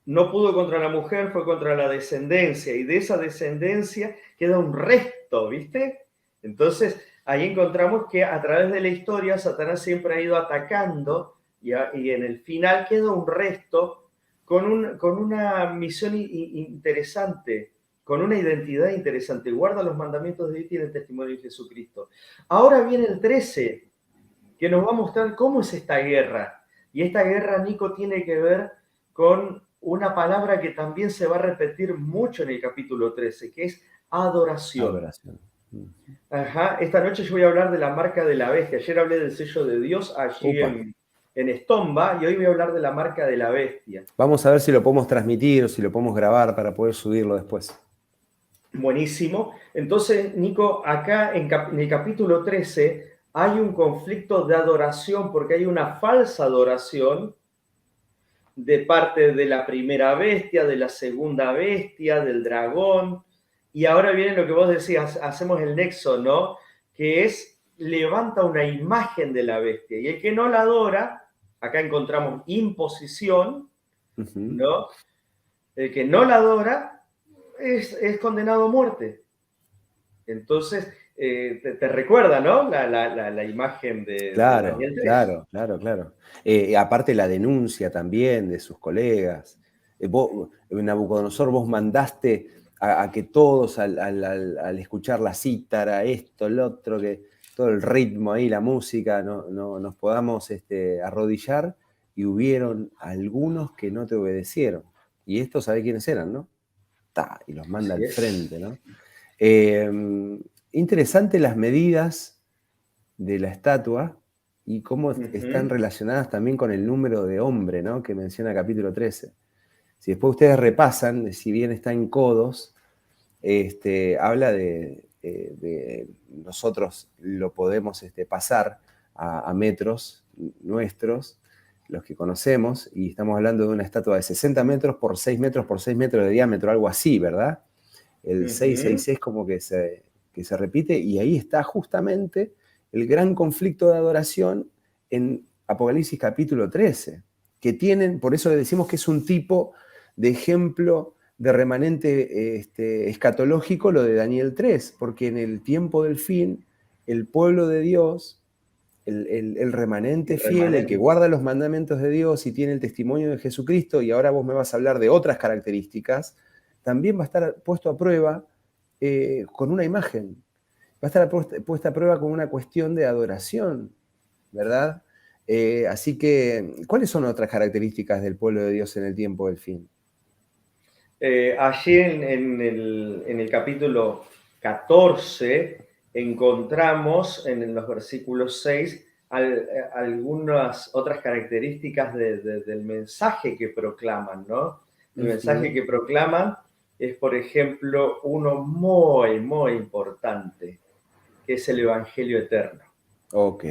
Speaker 3: No pudo contra la mujer, fue contra la descendencia, y de esa descendencia queda un resto, ¿viste? Entonces, ahí encontramos que a través de la historia Satanás siempre ha ido atacando y en el final queda un resto con una misión interesante, con una identidad interesante. Guarda los mandamientos de Dios y tiene el testimonio de Jesucristo. Ahora viene el 13, que nos va a mostrar cómo es esta guerra. Y esta guerra, Nico, tiene que ver con una palabra que también se va a repetir mucho en el capítulo 13, que es adoración.
Speaker 2: Adoración.
Speaker 3: Ajá, esta noche yo voy a hablar de la marca de la bestia. Ayer hablé del sello de Dios allí en Estomba y hoy voy a hablar de la marca de la bestia.
Speaker 2: Vamos a ver si lo podemos transmitir o si lo podemos grabar para poder subirlo después.
Speaker 3: Buenísimo. Entonces, Nico, acá en el capítulo 13 hay un conflicto de adoración porque hay una falsa adoración de parte de la primera bestia, de la segunda bestia, del dragón. Y ahora viene lo que vos decías, hacemos el nexo, ¿no? Que es, levanta una imagen de la bestia. Y el que no la adora, acá encontramos imposición, ¿no? El que no la adora es condenado a muerte. Entonces, te recuerda, ¿no? La imagen de Daniel 3.
Speaker 2: Claro. Aparte la denuncia también de sus colegas. Nabucodonosor, vos mandaste a que todos al escuchar la cítara, esto, el otro, que todo el ritmo ahí, la música, nos podamos arrodillar, y hubieron algunos que no te obedecieron. Y estos, ¿sabés quiénes eran, no? Y los manda al frente, ¿no? Interesante las medidas de la estatua y cómo están relacionadas también con el número de hombre, ¿no? Que menciona capítulo 13. Si después ustedes repasan, si bien está en codos, habla de nosotros lo podemos pasar a metros nuestros, los que conocemos, y estamos hablando de una estatua de 60 metros por 6 metros por 6 metros de diámetro, algo así, ¿verdad? El 666 como que se repite, y ahí está justamente el gran conflicto de adoración en Apocalipsis capítulo 13. que tienen, por eso le decimos que es un tipo de ejemplo de remanente escatológico, lo de Daniel 3, porque en el tiempo del fin, el pueblo de Dios, el remanente fiel, el que guarda los mandamientos de Dios y tiene el testimonio de Jesucristo, y ahora vos me vas a hablar de otras características, también va a estar puesto a prueba con una imagen, va a estar puesta a prueba con una cuestión de adoración, ¿verdad? Así que, ¿cuáles son otras características del pueblo de Dios en el tiempo del fin?
Speaker 3: Allí en el capítulo 14 encontramos en los versículos 6 algunas otras características del mensaje que proclaman, ¿no? El mensaje que proclaman es, por ejemplo, uno muy, muy importante, que es el Evangelio eterno.
Speaker 2: Ok.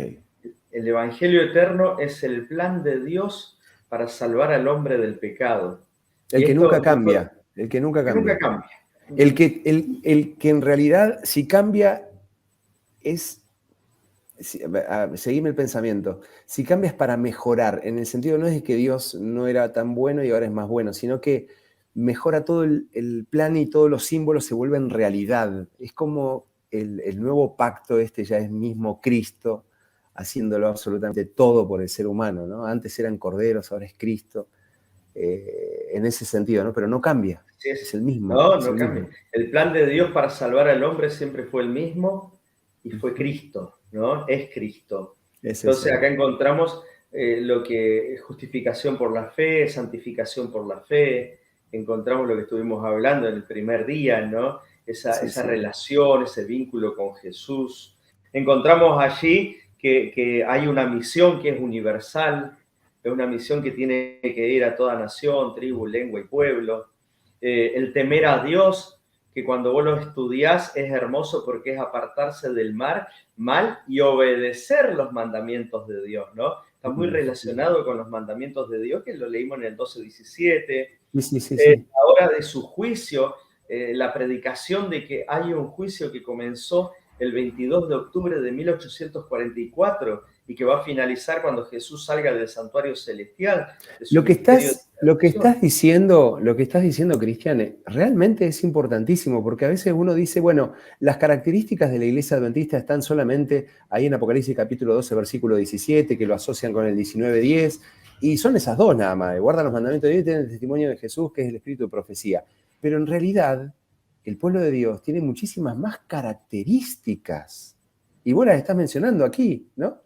Speaker 3: El Evangelio eterno es el plan de Dios para salvar al hombre del pecado.
Speaker 2: El que nunca cambia. El que nunca cambia.
Speaker 3: Nunca cambia.
Speaker 2: El que en realidad, si cambia, es... Seguime el pensamiento. Si cambia es para mejorar, en el sentido no es que Dios no era tan bueno y ahora es más bueno, sino que mejora todo el plan y todos los símbolos se vuelven realidad. Es como el nuevo pacto ya es mismo Cristo, haciéndolo absolutamente todo por el ser humano, ¿no? Antes eran corderos, ahora es Cristo. En ese sentido, ¿no? Pero no cambia, es el mismo.
Speaker 3: No cambia. Mismo. El plan de Dios para salvar al hombre siempre fue el mismo y fue Cristo, ¿no? Es Cristo. Entonces acá encontramos lo que es justificación por la fe, santificación por la fe, encontramos lo que estuvimos hablando en el primer día, ¿no? Esa relación, ese vínculo con Jesús. Encontramos allí que hay una misión que es universal, es una misión que tiene que ir a toda nación, tribu, lengua y pueblo. El temer a Dios, que cuando vos lo estudiás es hermoso porque es apartarse del mal y obedecer los mandamientos de Dios, ¿no? Está muy relacionado con los mandamientos de Dios, que lo leímos en el 12:17. Ahora de su juicio, la predicación de que hay un juicio que comenzó el 22 de octubre de 1844 y que va a finalizar cuando Jesús salga del santuario celestial.
Speaker 2: Lo que estás diciendo, Cristian, realmente es importantísimo, porque a veces uno dice, bueno, las características de la iglesia adventista están solamente ahí en Apocalipsis capítulo 12, versículo 17, que lo asocian con el 19:10, y son esas dos nada más, guardan los mandamientos de Dios y tienen el testimonio de Jesús, que es el espíritu de profecía. Pero en realidad, el pueblo de Dios tiene muchísimas más características, y vos las estás mencionando aquí, ¿no?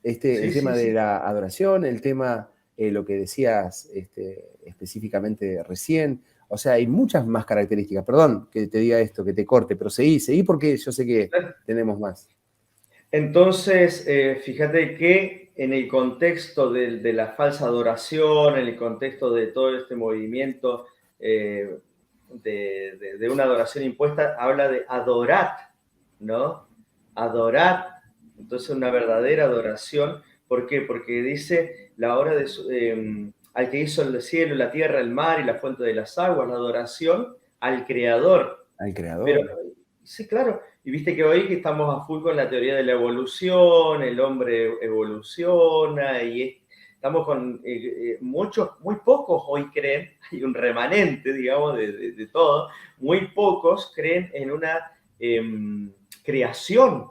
Speaker 2: El tema de la adoración, el tema, lo que decías específicamente recién. O sea, hay muchas más características. Perdón que te diga esto, que te corte, pero seguí porque yo sé que tenemos más.
Speaker 3: Entonces, fíjate que en el contexto de la falsa adoración, en el contexto de todo este movimiento de una adoración impuesta, habla de adorar, ¿no? Adorar. Entonces, una verdadera adoración. ¿Por qué? Porque dice la hora al que hizo el cielo, la tierra, el mar y la fuente de las aguas, la adoración al Creador.
Speaker 2: Al Creador.
Speaker 3: Pero, sí, claro. Y viste que hoy que estamos a full con la teoría de la evolución, el hombre evoluciona y estamos con muy pocos hoy creen, hay un remanente, digamos, de todo, muy pocos creen en una creación.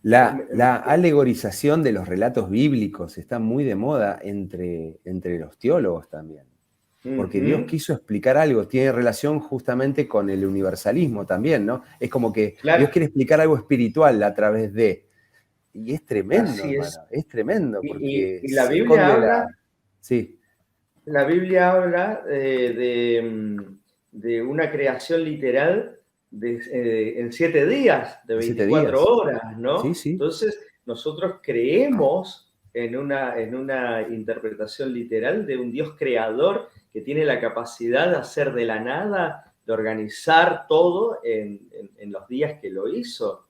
Speaker 2: La alegorización de los relatos bíblicos está muy de moda entre los teólogos también. Porque Dios quiso explicar algo, tiene relación justamente con el universalismo también, ¿no? Es como que Dios quiere explicar algo espiritual a través de... Y es tremendo, hermano, es tremendo. Porque
Speaker 3: y la Biblia habla...
Speaker 2: Sí.
Speaker 3: La Biblia habla de una creación literal en 7 días, de 24 horas, ¿no?
Speaker 2: Sí.
Speaker 3: Entonces, nosotros creemos en una interpretación literal de un Dios creador que tiene la capacidad de hacer de la nada, de organizar todo en los días que lo hizo.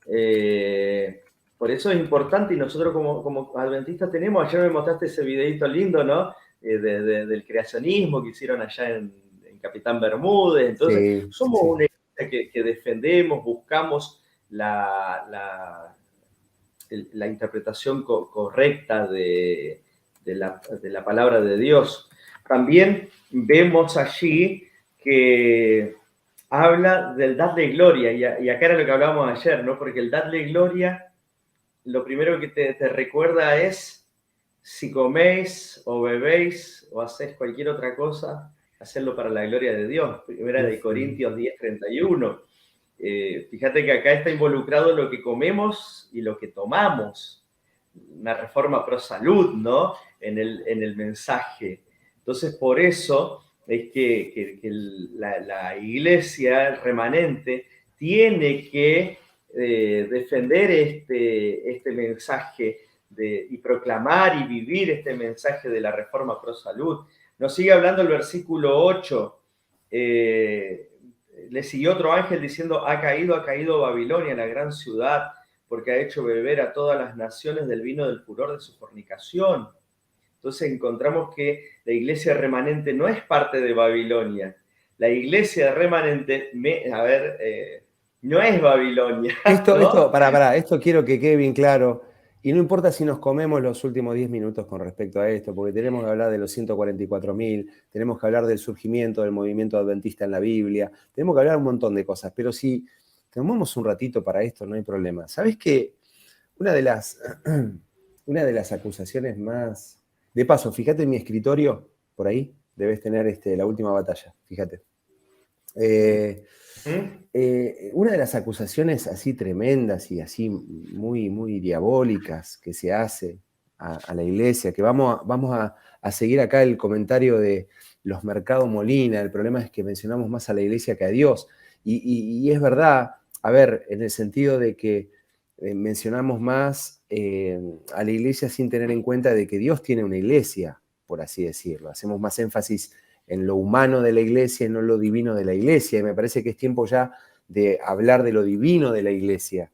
Speaker 3: Por eso es importante y nosotros como adventistas tenemos, ayer me mostraste ese videito lindo, ¿no? Del creacionismo que hicieron allá en Capitán Bermúdez. Entonces, somos una iglesia que defendemos, buscamos la interpretación correcta de de la palabra de Dios. También vemos allí que habla del darle gloria, y acá era lo que hablábamos ayer, ¿no? Porque el darle gloria, lo primero que te recuerda es, si coméis o bebéis o hacéis cualquier otra cosa, hacerlo para la gloria de Dios. Primera de Corintios 10:31. Fíjate que acá está involucrado lo que comemos y lo que tomamos. Una reforma pro salud, ¿no? En el mensaje. Entonces, por eso es que la iglesia remanente tiene que defender este mensaje y proclamar y vivir este mensaje de la reforma pro salud. Nos sigue hablando el versículo 8. Le siguió otro ángel diciendo, ha caído Babilonia, la gran ciudad, porque ha hecho beber a todas las naciones del vino del furor de su fornicación. Entonces encontramos que la iglesia remanente no es parte de Babilonia. La iglesia remanente, no es Babilonia.
Speaker 2: Esto quiero que quede bien claro. Y no importa si nos comemos los últimos 10 minutos con respecto a esto, porque tenemos que hablar de los 144.000, tenemos que hablar del surgimiento del movimiento adventista en la Biblia, tenemos que hablar un montón de cosas, pero si tomamos un ratito para esto, no hay problema. ¿Sabes qué? Una de las acusaciones más... De paso, fíjate en mi escritorio, por ahí, debes tener la última batalla, fíjate. Una de las acusaciones así tremendas y así muy, muy diabólicas que se hace a la iglesia, que vamos a seguir acá el comentario de los Mercado Molina, el problema es que mencionamos más a la iglesia que a Dios, y es verdad, a ver, en el sentido de que mencionamos más a la iglesia sin tener en cuenta de que Dios tiene una iglesia, por así decirlo, hacemos más énfasis en lo humano de la iglesia y no en lo divino de la iglesia. Y me parece que es tiempo ya de hablar de lo divino de la iglesia,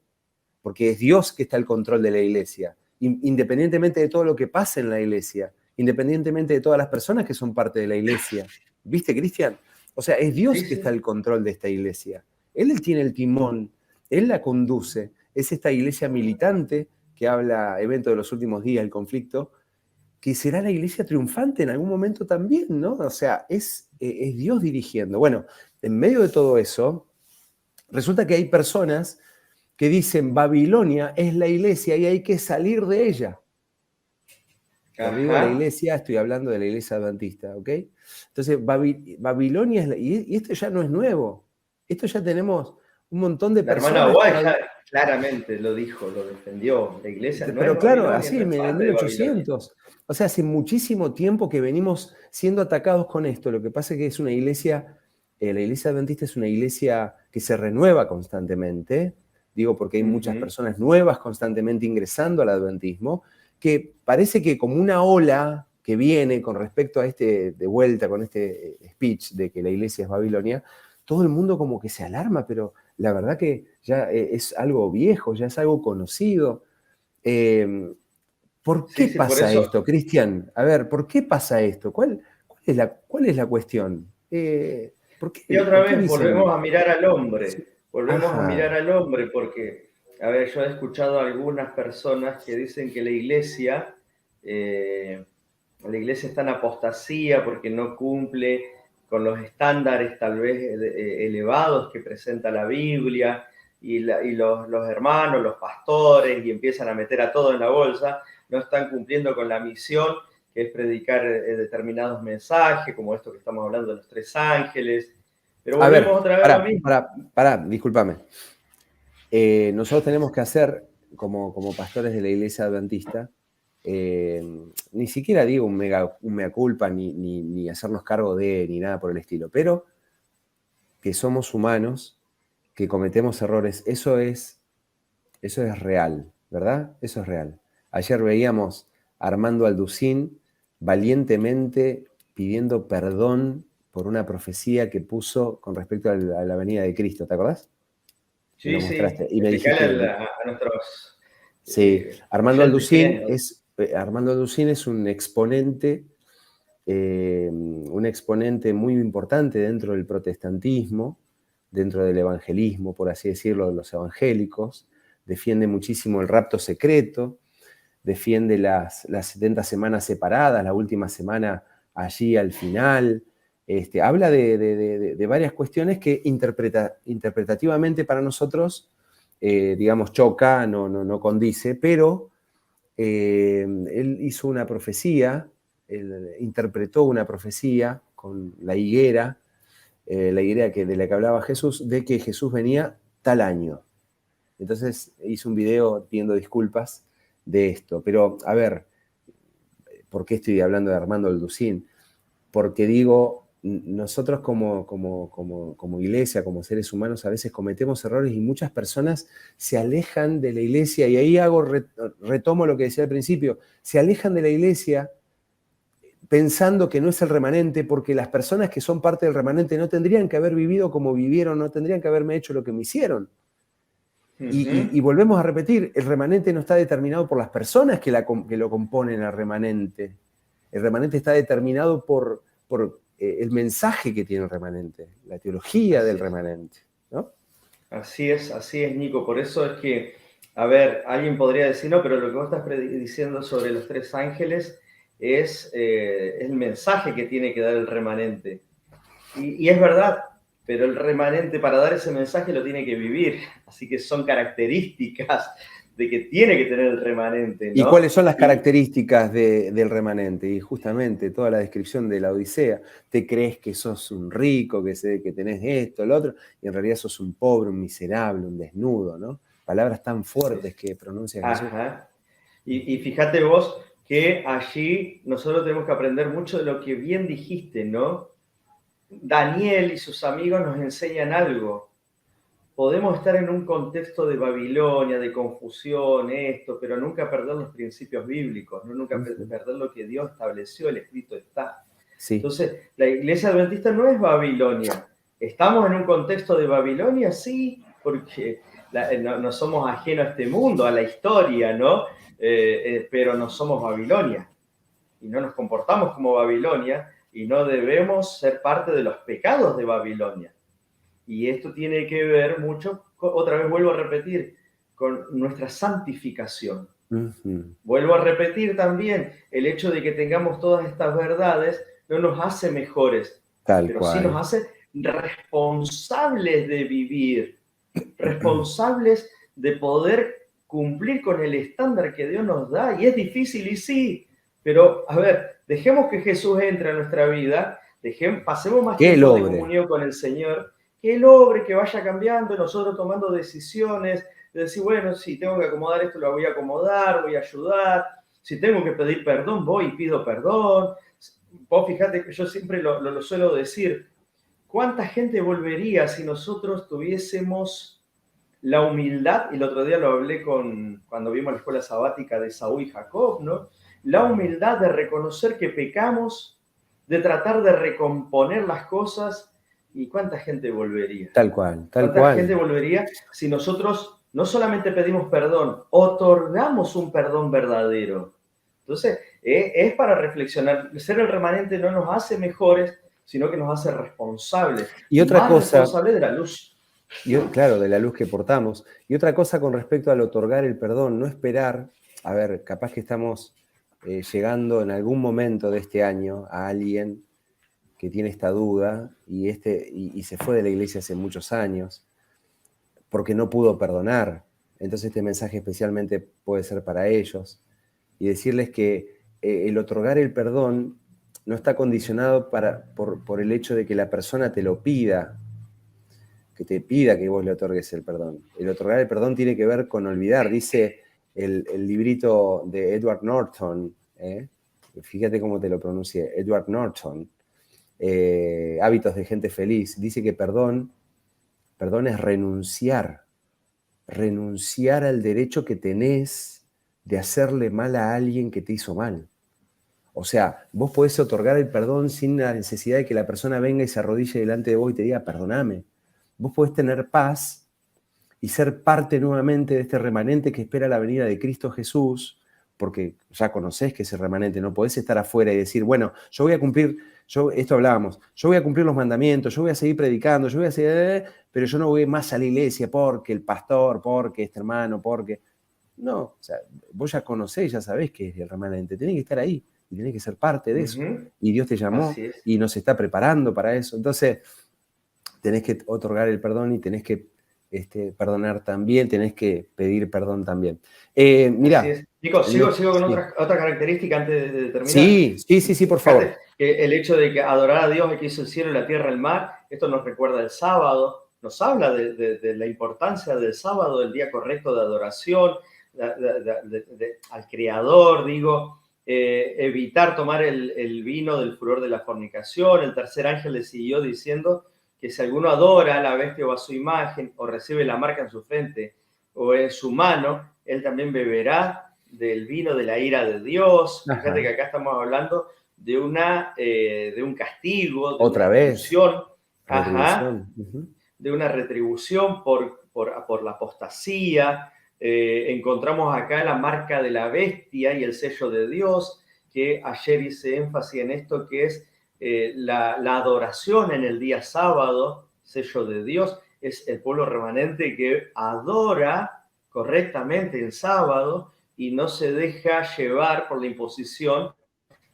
Speaker 2: porque es Dios que está al control de la iglesia, independientemente de todo lo que pasa en la iglesia, independientemente de todas las personas que son parte de la iglesia. ¿Viste, Cristian? O sea, es Dios que está al control de esta iglesia. Él tiene el timón, Él la conduce. Es esta iglesia militante que habla, evento de los últimos días, el conflicto, que será la iglesia triunfante en algún momento también, ¿no? O sea, es Dios dirigiendo. Bueno, en medio de todo eso, resulta que hay personas que dicen Babilonia es la iglesia y hay que salir de ella. Cuando digo la iglesia, estoy hablando de la iglesia adventista, ¿ok? Entonces, Babilonia es y esto ya no es nuevo. Esto ya tenemos un montón de personas.
Speaker 3: La hermana White claramente lo dijo, lo defendió. La iglesia no
Speaker 2: Pero
Speaker 3: es
Speaker 2: claro,
Speaker 3: Babilonia,
Speaker 2: así,
Speaker 3: no es
Speaker 2: en 1800. O sea, hace muchísimo tiempo que venimos siendo atacados con esto. Lo que pasa es que es una iglesia, la iglesia adventista es una iglesia que se renueva constantemente. Digo, porque hay muchas personas nuevas constantemente ingresando al adventismo, que parece que como una ola que viene con respecto a de vuelta con este speech de que la iglesia es Babilonia, todo el mundo como que se alarma, pero la verdad que ya es algo viejo, ya es algo conocido. ¿Por qué pasa esto, Cristian? A ver, ¿por qué pasa esto? ¿Cuál es la cuestión? ¿Por qué,
Speaker 3: y otra vez
Speaker 2: dicen?
Speaker 3: volvemos a mirar al hombre.
Speaker 2: Sí.
Speaker 3: Volvemos a mirar al hombre porque, a ver, yo he escuchado a algunas personas que dicen que la iglesia está en apostasía porque no cumple con los estándares tal vez elevados que presenta la Biblia, y los hermanos, los pastores, y empiezan a meter a todo en la bolsa, no están cumpliendo con la misión, que es predicar determinados mensajes, como esto que estamos hablando de los 3 ángeles. Pero volvemos otra vez a lo mismo.
Speaker 2: Discúlpame. Nosotros tenemos que hacer, como pastores de la iglesia adventista, ni siquiera digo un mea culpa, ni hacernos cargo ni nada por el estilo, pero que somos humanos, que cometemos errores, eso es real, ¿verdad? Eso es real. Ayer veíamos a Armando Alducín valientemente pidiendo perdón por una profecía que puso con respecto a la venida de Cristo, ¿te acordás?
Speaker 3: Sí,
Speaker 2: sí. Y me
Speaker 3: dijiste a nuestros...
Speaker 2: Sí, Armando Alducín es un exponente muy importante dentro del protestantismo, dentro del evangelismo, por así decirlo, de los evangélicos. Defiende muchísimo el rapto secreto, defiende las 70 semanas separadas, la última semana allí al final. Habla de varias cuestiones que interpretativamente para nosotros, digamos, choca, no condice, pero él hizo una profecía, él interpretó una profecía con la higuera de la que hablaba Jesús, de que Jesús venía tal año. Entonces hizo un video pidiendo disculpas de esto. Pero, a ver, ¿por qué estoy hablando de Armando Alducín? Porque digo, nosotros como iglesia, como seres humanos, a veces cometemos errores y muchas personas se alejan de la iglesia, y ahí retomo lo que decía al principio, se alejan de la iglesia pensando que no es el remanente, porque las personas que son parte del remanente no tendrían que haber vivido como vivieron, no tendrían que haberme hecho lo que me hicieron. Y volvemos a repetir, el remanente no está determinado por las personas que lo componen al remanente. El remanente está determinado por el mensaje que tiene el remanente, la teología del remanente, ¿no?
Speaker 3: Así es, Nico. Por eso es que, a ver, alguien podría decir, no, pero lo que vos estás diciendo sobre los 3 ángeles es el mensaje que tiene que dar el remanente. Y es verdad, pero el remanente para dar ese mensaje lo tiene que vivir. Así que son características de que tiene que tener el remanente, ¿no?
Speaker 2: ¿Y cuáles son las características del remanente? Y justamente toda la descripción de la Odisea. Te crees que sos un rico, que tenés esto, lo otro, y en realidad sos un pobre, un miserable, un desnudo, ¿no? Palabras tan fuertes que pronuncia Jesús.
Speaker 3: Ajá. Y fíjate vos que allí nosotros tenemos que aprender mucho de lo que bien dijiste, ¿no? Daniel y sus amigos nos enseñan algo. Podemos estar en un contexto de Babilonia, de confusión, pero nunca perder los principios bíblicos, ¿no? Nunca perder lo que Dios estableció, el escrito está.
Speaker 2: Sí.
Speaker 3: Entonces, la iglesia adventista no es Babilonia. ¿Estamos en un contexto de Babilonia? Sí, porque no somos ajenos a este mundo, a la historia, ¿no? Pero no somos Babilonia. Y no nos comportamos como Babilonia, y no debemos ser parte de los pecados de Babilonia. Y esto tiene que ver mucho, otra vez vuelvo a repetir, con nuestra santificación. Vuelvo a repetir también, el hecho de que tengamos todas estas verdades no nos hace mejores, pero sí nos hace responsables de vivir, responsables de poder cumplir con el estándar que Dios nos da. Y es difícil, y sí, pero a ver, dejemos que Jesús entre a nuestra vida, pasemos más tiempo de comunión con el Señor, que Él obre, que vaya cambiando, nosotros tomando decisiones, de decir, bueno, si tengo que acomodar esto, lo voy a acomodar, voy a ayudar, si tengo que pedir perdón, voy y pido perdón. Vos fíjate que yo siempre lo suelo decir, ¿cuánta gente volvería si nosotros tuviésemos la humildad? Y el otro día lo hablé cuando vimos la escuela sabática de Esaú y Jacob, ¿no? La humildad de reconocer que pecamos, de tratar de recomponer las cosas. ¿Y cuánta gente volvería?
Speaker 2: Tal cual.
Speaker 3: ¿Cuánta gente volvería si nosotros no solamente pedimos perdón, otorgamos un perdón verdadero? Entonces, es para reflexionar. Ser el remanente no nos hace mejores, sino que nos hace responsables.
Speaker 2: Y otra
Speaker 3: más
Speaker 2: cosa,
Speaker 3: responsables de la luz.
Speaker 2: Claro, de la luz que portamos. Y otra cosa con respecto al otorgar el perdón, no esperar, a ver, capaz que estamos llegando en algún momento de este año a alguien que tiene esta duda y se fue de la iglesia hace muchos años porque no pudo perdonar. Entonces este mensaje especialmente puede ser para ellos y decirles que el otorgar el perdón no está condicionado por el hecho de que la persona te lo pida, que te pida que vos le otorgues el perdón. El otorgar el perdón tiene que ver con olvidar. Dice el librito de Edward Norton, fíjate cómo te lo pronuncié, Edward Norton, Hábitos de gente feliz, dice que perdón es renunciar al derecho que tenés de hacerle mal a alguien que te hizo mal. O sea, vos podés otorgar el perdón sin la necesidad de que la persona venga y se arrodille delante de vos y te diga, perdóname. Vos podés tener paz y ser parte nuevamente de este remanente que espera la venida de Cristo Jesús, porque ya conocés que ese remanente, no podés estar afuera y decir, bueno, yo voy a cumplir, esto hablábamos, yo voy a cumplir los mandamientos, yo voy a seguir predicando, yo voy a seguir, pero yo no voy más a la iglesia porque el pastor, porque este hermano, porque... No, o sea, vos ya conocés, ya sabés qué es el remanente, tenés que estar ahí y tenés que ser parte de eso. Y Dios te llamó y nos está preparando para eso. Entonces, tenés que otorgar el perdón y tenés que perdonar también, tenés que pedir perdón también. Mirá.
Speaker 3: Nico, sigo con otra característica antes de terminar.
Speaker 2: Sí, por favor.
Speaker 3: Que el hecho de que adorar a Dios, el que hizo el cielo, la tierra, el mar, esto nos recuerda el sábado, nos habla de la importancia del sábado, el día correcto de adoración al Creador, digo, evitar tomar el vino del furor de la fornicación. El tercer ángel le siguió diciendo que si alguno adora a la bestia o a su imagen, o recibe la marca en su frente o en su mano, él también beberá del vino de la ira de Dios.
Speaker 2: Ajá.
Speaker 3: Fíjate que acá estamos hablando de un castigo, de
Speaker 2: otra
Speaker 3: una
Speaker 2: vez.
Speaker 3: retribución, de una retribución por la apostasía. Encontramos acá la marca de la bestia y el sello de Dios, que ayer hice énfasis en esto, que es la adoración en el día sábado, sello de Dios, es el pueblo remanente que adora correctamente el sábado y no se deja llevar por la imposición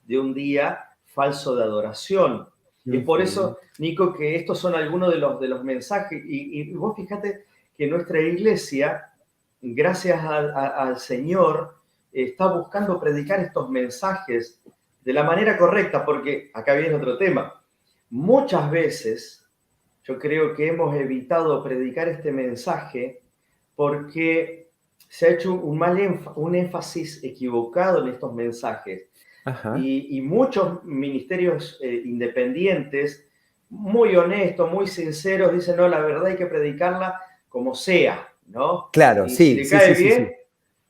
Speaker 3: de un día falso de adoración. Y es por eso, Nico, que estos son algunos de los mensajes. Y vos fíjate que nuestra iglesia, gracias al Señor, está buscando predicar estos mensajes de la manera correcta, porque acá viene otro tema. Muchas veces yo creo que hemos evitado predicar este mensaje porque se ha hecho un énfasis equivocado en estos mensajes. Y muchos ministerios independientes, muy honestos, muy sinceros, dicen, no, la verdad hay que predicarla como sea, ¿no?
Speaker 2: Claro,
Speaker 3: y
Speaker 2: sí.
Speaker 3: Si le cae bien,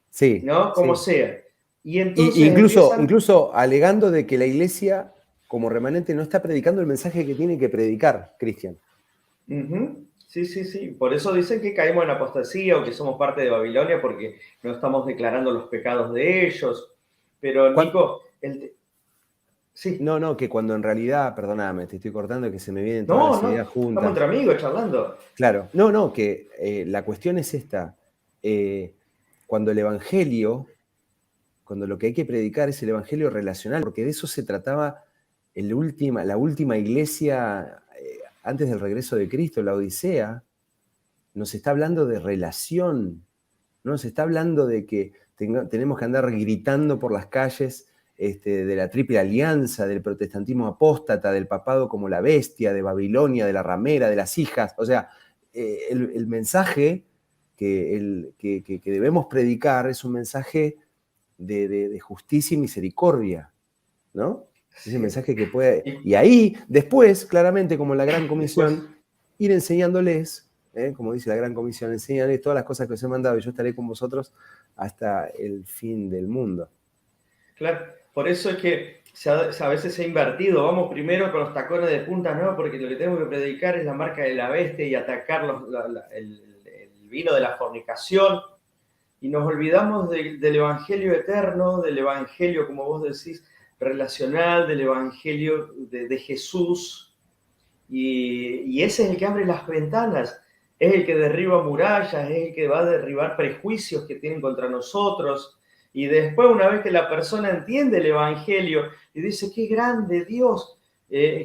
Speaker 2: sí,
Speaker 3: ¿no? Como sea. Y entonces
Speaker 2: incluso alegando de que la iglesia, como remanente, no está predicando el mensaje que tiene que predicar, Cristian.
Speaker 3: Sí. Por eso dicen que caemos en apostasía o que somos parte de Babilonia porque no estamos declarando los pecados de ellos. Pero, Nico, sí.
Speaker 2: No, que cuando en realidad, perdóname, te estoy cortando, que se me vienen todas las ideas juntas.
Speaker 3: Estamos entre amigos charlando.
Speaker 2: Claro, que la cuestión es esta. Cuando el evangelio, cuando lo que hay que predicar es el evangelio relacional, porque de eso se trataba la última iglesia antes del regreso de Cristo, la Odisea, nos está hablando de relación, no nos está hablando de que tenemos que andar gritando por las calles de la triple alianza, del protestantismo apóstata, del papado como la bestia, de Babilonia, de la ramera, de las hijas. O sea, el mensaje que debemos predicar es un mensaje de justicia y misericordia, ¿no? Sí. Ese mensaje que puede... Y ahí, después, claramente, como la Gran Comisión, ir enseñándoles, como dice la Gran Comisión, enséñales todas las cosas que os he mandado y yo estaré con vosotros hasta el fin del mundo.
Speaker 3: Claro, por eso es que a veces se ha invertido. Vamos primero con los tacones de punta, ¿no? Porque lo que tenemos que predicar es la marca de la bestia y atacar el vino de la fornicación. Y nos olvidamos del evangelio eterno, del evangelio, como vos decís, relacional, del evangelio de Jesús. Y ese es el que abre las ventanas, es el que derriba murallas, es el que va a derribar prejuicios que tienen contra nosotros. Y después, una vez que la persona entiende el evangelio y dice, qué grande Dios,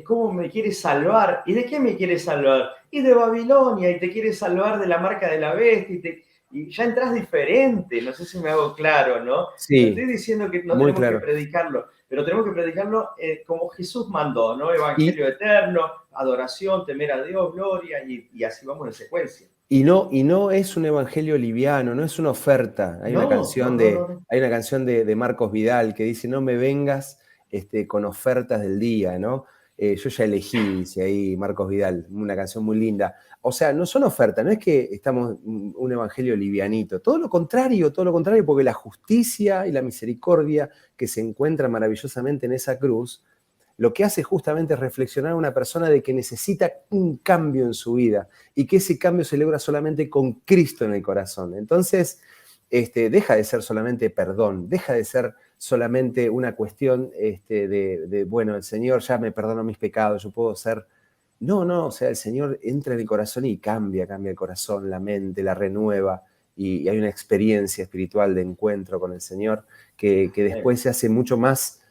Speaker 3: cómo me quiere salvar. ¿Y de qué me quiere salvar? Y de Babilonia, y te quiere salvar de la marca de la bestia, y ya entras diferente. No sé si me hago claro, ¿no?
Speaker 2: Sí,
Speaker 3: no estoy diciendo que no tenemos que predicarlo, pero tenemos que predicarlo como Jesús mandó, ¿no? Evangelio eterno, adoración, temer a Dios, gloria, y así vamos en secuencia.
Speaker 2: Y no es un evangelio liviano, no es una oferta. Hay una canción de Marcos Vidal que dice, no me vengas con ofertas del día, ¿no? Yo ya elegí, dice ahí Marcos Vidal, una canción muy linda. O sea, no son ofertas, no es que estamos un evangelio livianito, todo lo contrario, porque la justicia y la misericordia que se encuentra maravillosamente en esa cruz, lo que hace justamente es reflexionar a una persona de que necesita un cambio en su vida y que ese cambio se logra solamente con Cristo en el corazón. Entonces, deja de ser solamente perdón, deja de ser solamente una cuestión bueno, el Señor ya me perdonó mis pecados, yo puedo ser... No, o sea, el Señor entra en el corazón y cambia el corazón, la mente, la renueva y hay una experiencia espiritual de encuentro con el Señor que después se hace mucho más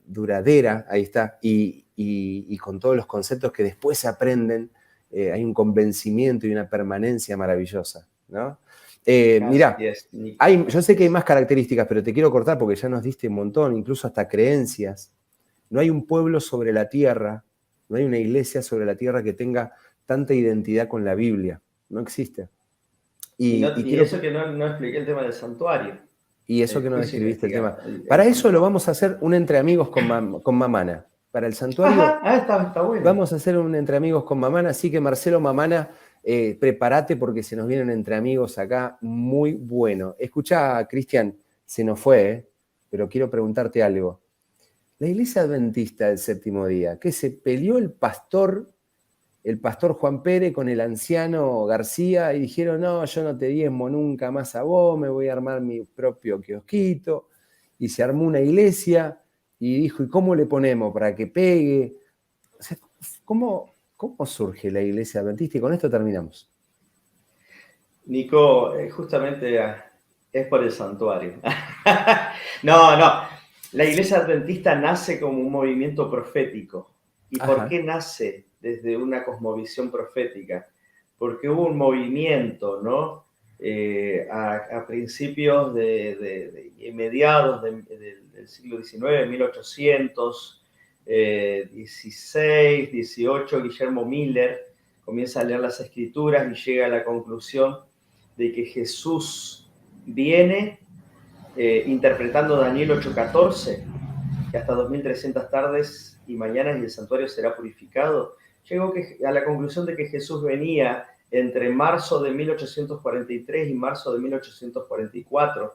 Speaker 2: duradera, ahí está, y con todos los conceptos que después se aprenden, hay un convencimiento y una permanencia maravillosa, ¿no? Mirá, yo sé que hay más características, pero te quiero cortar porque ya nos diste un montón, incluso hasta creencias. No hay un pueblo sobre la tierra, no hay una iglesia sobre la tierra que tenga tanta identidad con la Biblia. No existe.
Speaker 3: Y eso que no expliqué el tema del santuario.
Speaker 2: Y eso que no describiste el tema. Para eso lo vamos a hacer un entre amigos con Mamana. Para el santuario
Speaker 3: está bueno.
Speaker 2: Vamos a hacer un entre amigos con Mamana, así que Marcelo Mamana, prepárate porque se nos vienen entre amigos acá muy bueno. Escuchá, Cristian, se nos fue, pero quiero preguntarte algo. La iglesia adventista del séptimo día, ¿qué se peleó el pastor Juan Pérez con el anciano García y dijeron, no, yo no te diezmo nunca más a vos, me voy a armar mi propio kiosquito? Y se armó una iglesia y dijo, ¿y cómo le ponemos para que pegue? O sea, ¿cómo surge la iglesia adventista? Y con esto terminamos.
Speaker 3: Nico, justamente es por el santuario. No. La iglesia adventista nace como un movimiento profético. ¿Y por qué nace desde una cosmovisión profética? Porque hubo un movimiento, ¿no? A principios y mediados del siglo XIX, 1816, 18, Guillermo Miller comienza a leer las Escrituras y llega a la conclusión de que Jesús viene interpretando Daniel 8:14, que hasta 2300 tardes y mañanas y el santuario será purificado. Llegó a la conclusión de que Jesús venía entre marzo de 1843 y marzo de 1844.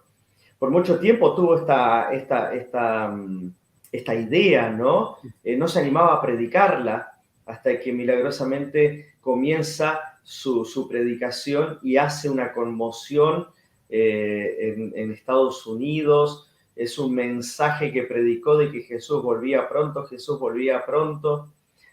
Speaker 3: Por mucho tiempo tuvo esta idea, ¿no? No se animaba a predicarla hasta que milagrosamente comienza su predicación y hace una conmoción en Estados Unidos. Es un mensaje que predicó de que Jesús volvía pronto,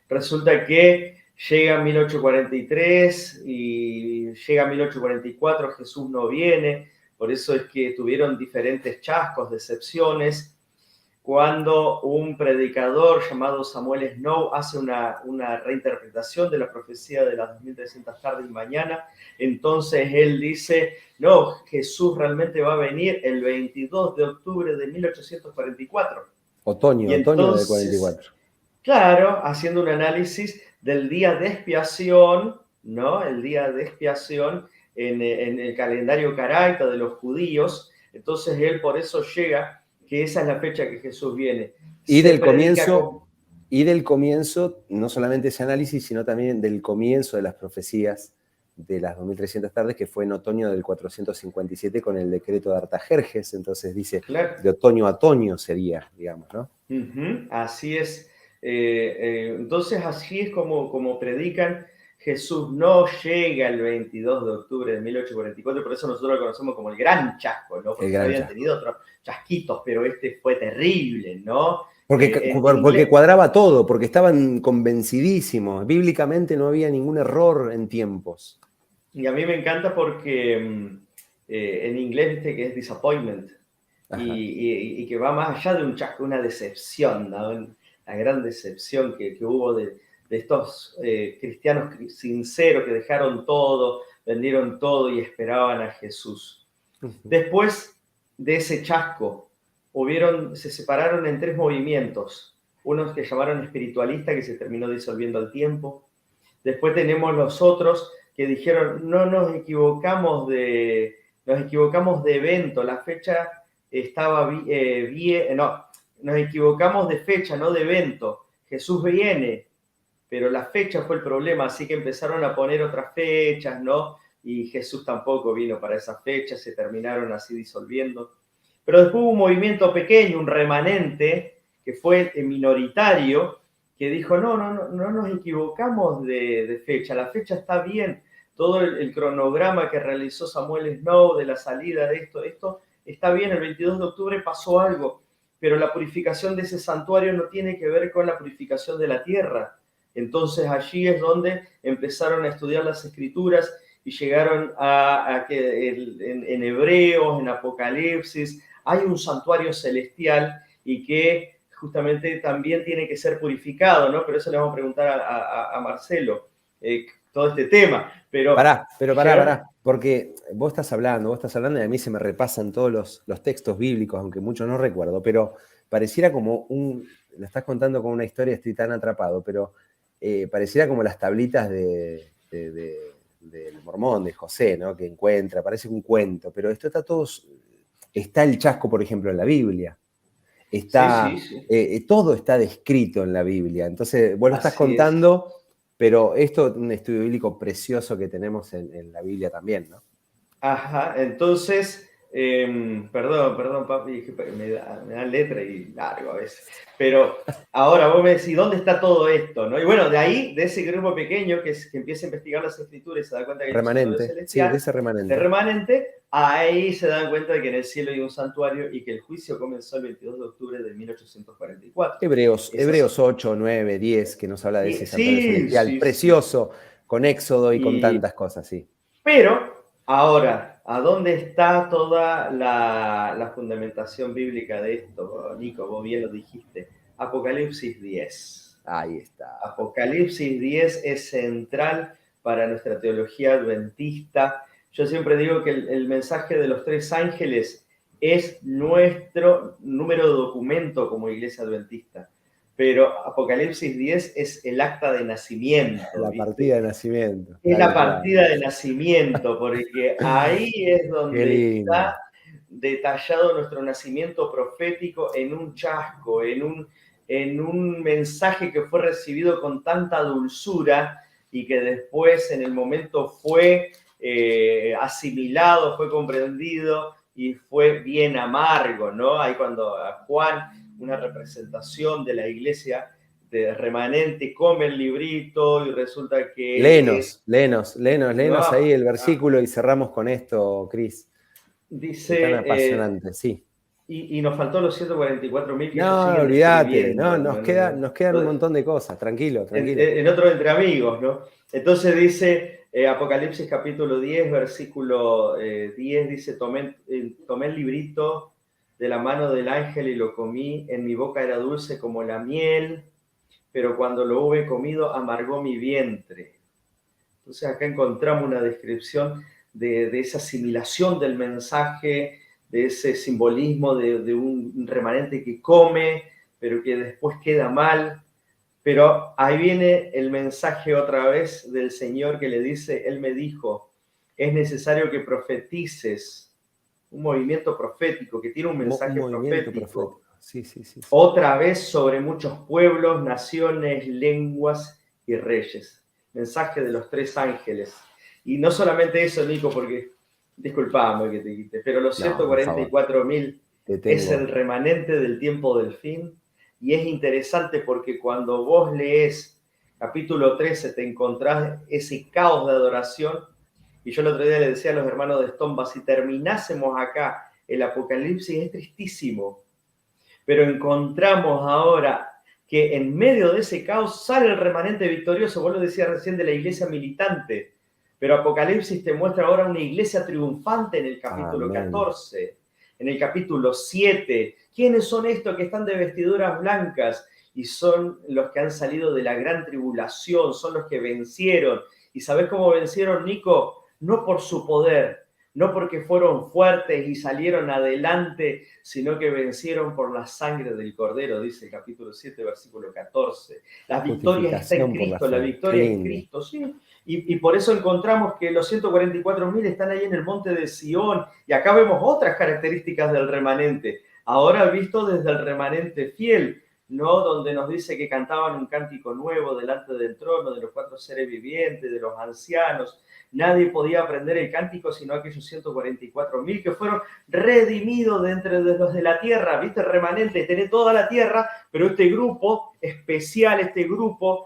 Speaker 3: Resulta que llega 1843 y llega 1844, Jesús no viene, por eso es que tuvieron diferentes chascos, decepciones. Cuando un predicador llamado Samuel Snow hace una reinterpretación de la profecía de las 2300 tardes y mañana, entonces él dice, no, Jesús realmente va a venir el 22 de octubre de 1844.
Speaker 2: Otoño del 44.
Speaker 3: Claro, haciendo un análisis del día de expiación, ¿no? El día de expiación en el calendario caraita de los judíos. Entonces él por eso llega, que esa es la fecha que Jesús viene.
Speaker 2: Y del comienzo, no solamente ese análisis, sino también del comienzo de las profecías de las 2300 tardes, que fue en otoño del 457 con el decreto de Artajerjes. Entonces dice, claro, de otoño a otoño sería, digamos, ¿no?
Speaker 3: Así es. Entonces así es como predican. Jesús no llega el 22 de octubre de 1844, por eso nosotros lo conocemos como el gran chasco, ¿no? Porque habían tenido otros chasquitos, pero este fue terrible, ¿no?
Speaker 2: Porque cuadraba todo, porque estaban convencidísimos. Bíblicamente no había ningún error en tiempos.
Speaker 3: Y a mí me encanta porque en inglés, viste, que es disappointment, y que va más allá de un chasco, una decepción, ¿no? La gran decepción que hubo de estos cristianos sinceros que dejaron todo, vendieron todo y esperaban a Jesús. Después de ese chasco, se separaron en tres movimientos. Unos que llamaron espiritualistas, que se terminó disolviendo al tiempo. Después tenemos los otros que dijeron, no nos equivocamos de evento, la fecha estaba bien, no, nos equivocamos de fecha, no de evento. Jesús viene, pero la fecha fue el problema, así que empezaron a poner otras fechas, ¿no? Y Jesús tampoco vino para esas fechas, se terminaron así disolviendo. Pero después hubo un movimiento pequeño, un remanente, que fue minoritario, que dijo, no nos equivocamos de fecha, la fecha está bien, todo el cronograma que realizó Samuel Snow de la salida de esto está bien, el 22 de octubre pasó algo, pero la purificación de ese santuario no tiene que ver con la purificación de la tierra. Entonces allí es donde empezaron a estudiar las Escrituras y llegaron a que en Hebreos, en Apocalipsis, hay un santuario celestial y que justamente también tiene que ser purificado, ¿no? Pero eso le vamos a preguntar a Marcelo, todo este tema. Pero
Speaker 2: pará, porque vos estás hablando y a mí se me repasan todos los textos bíblicos, aunque muchos no recuerdo, pero pareciera como lo estás contando como una historia, estoy tan atrapado, pero pareciera como las tablitas del Mormón, de José, ¿no? Que encuentra, parece un cuento, pero esto está el chasco, por ejemplo, en la Biblia. Todo está descrito en la Biblia. Entonces, vos lo estás contando, pero esto es un estudio bíblico precioso que tenemos en la Biblia también, ¿no?
Speaker 3: Ajá, entonces, perdón, papi, me da letra y largo a veces. Pero ahora vos me decís, ¿dónde está todo esto? ¿No? Y bueno, de ese grupo pequeño que empieza a investigar las escrituras y se da cuenta que hay un santuario celestial,
Speaker 2: de ese remanente.
Speaker 3: De remanente, ahí se dan cuenta de que en el cielo hay un santuario y que el juicio comenzó el 22 de octubre de 1844.
Speaker 2: Hebreos 8, 9, 10, que nos habla de ese santuario celestial precioso, con Éxodo y con tantas cosas, sí.
Speaker 3: Pero ahora, ¿a dónde está toda la fundamentación bíblica de esto, Nico? Vos bien lo dijiste. Apocalipsis 10.
Speaker 2: Ahí está.
Speaker 3: Apocalipsis 10 es central para nuestra teología adventista. Yo siempre digo que el mensaje de los 3 ángeles es nuestro número de documento como iglesia adventista. Pero Apocalipsis 10 es el acta de nacimiento.
Speaker 2: La partida de nacimiento.
Speaker 3: Es la partida de nacimiento, porque ahí es donde está detallado nuestro nacimiento profético en un chasco, en un mensaje que fue recibido con tanta dulzura y que después en el momento fue asimilado, fue comprendido y fue bien amargo, ¿no? Ahí cuando a Juan, una representación de la iglesia de remanente, come el librito y resulta que...
Speaker 2: Léenos ahí el versículo y cerramos con esto, Cris.
Speaker 3: Dice...
Speaker 2: Tan apasionante, sí.
Speaker 3: Y nos faltó los 144.000 que
Speaker 2: no, olvídate, nos quedan un montón de cosas, tranquilo.
Speaker 3: En otro entre amigos, ¿no? Entonces dice Apocalipsis capítulo 10, versículo 10, dice, tomé el librito de la mano del ángel y lo comí, en mi boca era dulce como la miel, pero cuando lo hube comido amargó mi vientre. Entonces acá encontramos una descripción de esa asimilación del mensaje, de ese simbolismo de un remanente que come, pero que después queda mal. Pero ahí viene el mensaje otra vez del Señor que le dice, Él me dijo, es necesario que profetices, un movimiento profético, que tiene un mensaje profético.
Speaker 2: Sí.
Speaker 3: Otra vez sobre muchos pueblos, naciones, lenguas y reyes. Mensaje de los 3 ángeles. Y no solamente eso, Nico, porque, disculpame que te quite, pero los 144.000 es el remanente del tiempo del fin. Y es interesante porque cuando vos lees capítulo 13 te encontrás ese caos de adoración. Y yo el otro día le decía a los hermanos de Stomba, si terminásemos acá el Apocalipsis es tristísimo. Pero encontramos ahora que en medio de ese caos sale el remanente victorioso. Vos lo decías recién de la iglesia militante. Pero Apocalipsis te muestra ahora una iglesia triunfante en el capítulo 14. En el capítulo 7. ¿Quiénes son estos que están de vestiduras blancas? Y son los que han salido de la gran tribulación, son los que vencieron. ¿Y sabés cómo vencieron, Nico? No por su poder, no porque fueron fuertes y salieron adelante, sino que vencieron por la sangre del Cordero, dice el capítulo 7, versículo 14. La victoria está en Cristo, la victoria en Cristo, sí. Y por eso encontramos que los 144.000 están ahí en el monte de Sión. Y acá vemos otras características del remanente. Ahora visto desde el remanente fiel, ¿no? Donde nos dice que cantaban un cántico nuevo delante del trono, de los 4 seres vivientes, de los ancianos. Nadie podía aprender el cántico sino aquellos 144.000 que fueron redimidos de entre los de la tierra. ¿Viste? Remanente, tenés toda la tierra, pero este grupo especial, este grupo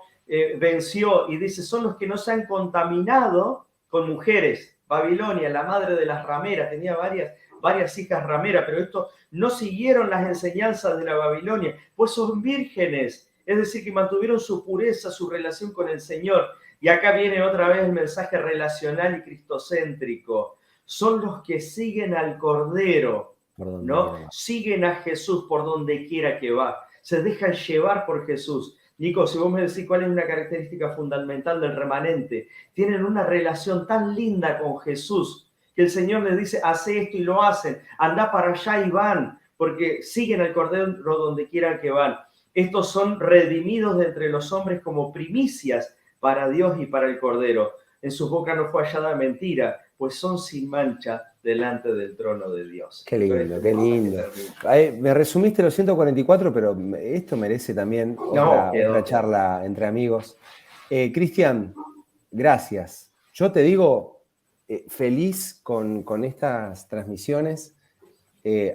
Speaker 3: venció. Y dice, son los que no se han contaminado con mujeres. Babilonia, la madre de las rameras, tenía varias hijas rameras, pero estos no siguieron las enseñanzas de la Babilonia, pues son vírgenes Es decir, que mantuvieron su pureza, su relación con el Señor. Y acá viene otra vez el mensaje relacional y cristocéntrico. Son los que siguen al Cordero, ¿no? Siguen a Jesús por donde quiera que va. Se dejan llevar por Jesús. Nico, si vos me decís cuál es una característica fundamental del remanente, tienen una relación tan linda con Jesús que el Señor les dice, hace esto y lo hacen, anda para allá y van, porque siguen al Cordero donde quiera que van. Estos son redimidos de entre los hombres como primicias para Dios y para el Cordero. En sus bocas no fue hallada mentira, pues son sin mancha delante del trono de Dios.
Speaker 2: Qué lindo, qué lindo. Me resumiste los 144, pero esto merece también otra charla entre amigos. Cristian, gracias. Yo te digo, feliz con estas transmisiones.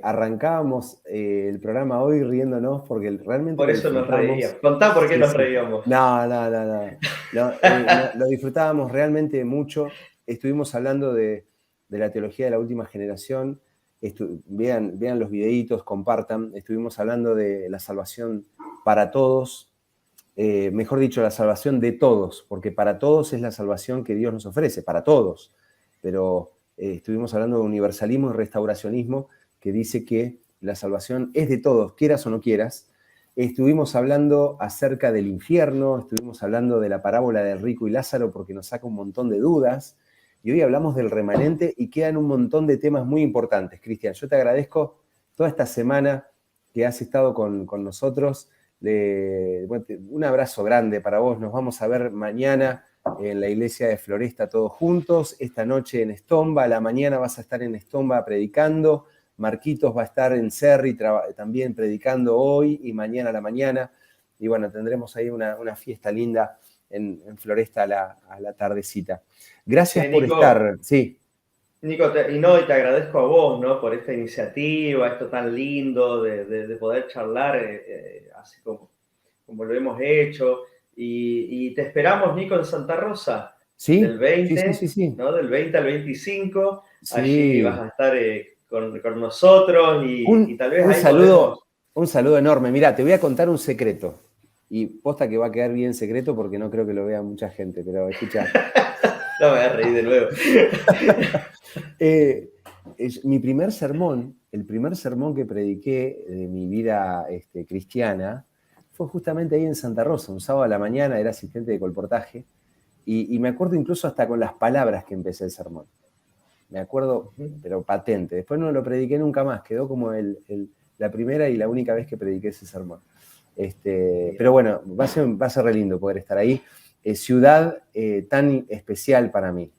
Speaker 2: Arrancábamos el programa hoy riéndonos porque realmente...
Speaker 3: Por eso nos reíamos. Contá por qué nos reíamos.
Speaker 2: No. Lo disfrutábamos realmente mucho. Estuvimos hablando de la teología de la última generación. Vean los videitos, compartan. Estuvimos hablando de la salvación para todos. Mejor dicho, la salvación de todos, porque para todos es la salvación que Dios nos ofrece, para todos. Pero estuvimos hablando de universalismo y restauracionismo, que dice que la salvación es de todos, quieras o no quieras. Estuvimos hablando acerca del infierno, estuvimos hablando de la parábola del rico y Lázaro porque nos saca un montón de dudas. Y hoy hablamos del remanente y quedan un montón de temas muy importantes. Cristian, yo te agradezco toda esta semana que has estado con nosotros. Un abrazo grande para vos. Nos vamos a ver mañana en la iglesia de Floresta todos juntos. Esta noche en Estomba, a la mañana vas a estar en Estomba predicando. Marquitos va a estar en Cerri también predicando hoy y mañana a la mañana. Y bueno, tendremos ahí una fiesta linda en Floresta a la tardecita. Gracias por estar. Sí.
Speaker 3: Nico, te agradezco a vos, ¿no? Por esta iniciativa, esto tan lindo de poder charlar así como lo hemos hecho. Y te esperamos, Nico, en Santa Rosa.
Speaker 2: Sí.
Speaker 3: Del 20,
Speaker 2: sí.
Speaker 3: ¿no? Del 20 al 25.
Speaker 2: Sí.
Speaker 3: Allí vas a estar con nosotros y tal vez
Speaker 2: un saludo enorme. Mirá, te voy a contar un secreto. Y posta que va a quedar bien secreto porque no creo que lo vea mucha gente, pero escucha.
Speaker 3: No me voy a reír de nuevo.
Speaker 2: Mi primer sermón, el primer sermón que prediqué de mi vida cristiana, fue justamente ahí en Santa Rosa, un sábado a la mañana, era asistente de colportaje, y me acuerdo incluso hasta con las palabras que empecé el sermón. Me acuerdo, pero patente. Después no lo prediqué nunca más, quedó como la primera y la única vez que prediqué ese sermón. Pero bueno, va a ser re lindo poder estar ahí. Ciudad tan especial para mí,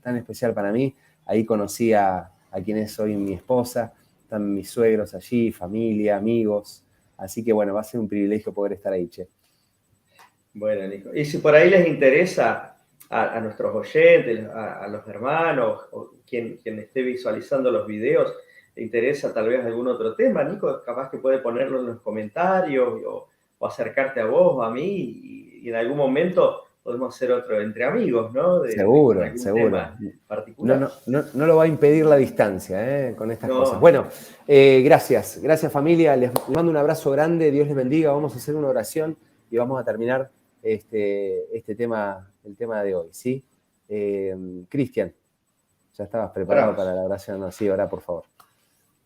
Speaker 2: tan especial para mí. Ahí conocí a quien es hoy mi esposa, están mis suegros allí, familia, amigos. Así que bueno, va a ser un privilegio poder estar ahí, che.
Speaker 3: Bueno, Nico. Y si por ahí les interesa a nuestros oyentes, a los hermanos, o quien esté visualizando los videos, le interesa tal vez algún otro tema, Nico, capaz que puede ponerlo en los comentarios o acercarte a vos o a mí y en algún momento podemos hacer otro entre amigos, ¿no?
Speaker 2: Seguro.
Speaker 3: Tema particular.
Speaker 2: No lo va a impedir la distancia, con estas cosas. Bueno, gracias familia, les mando un abrazo grande, Dios les bendiga, vamos a hacer una oración y vamos a terminar el tema de hoy, ¿sí? Cristian, ¿ya estabas preparado para la oración? No, sí, ora por favor.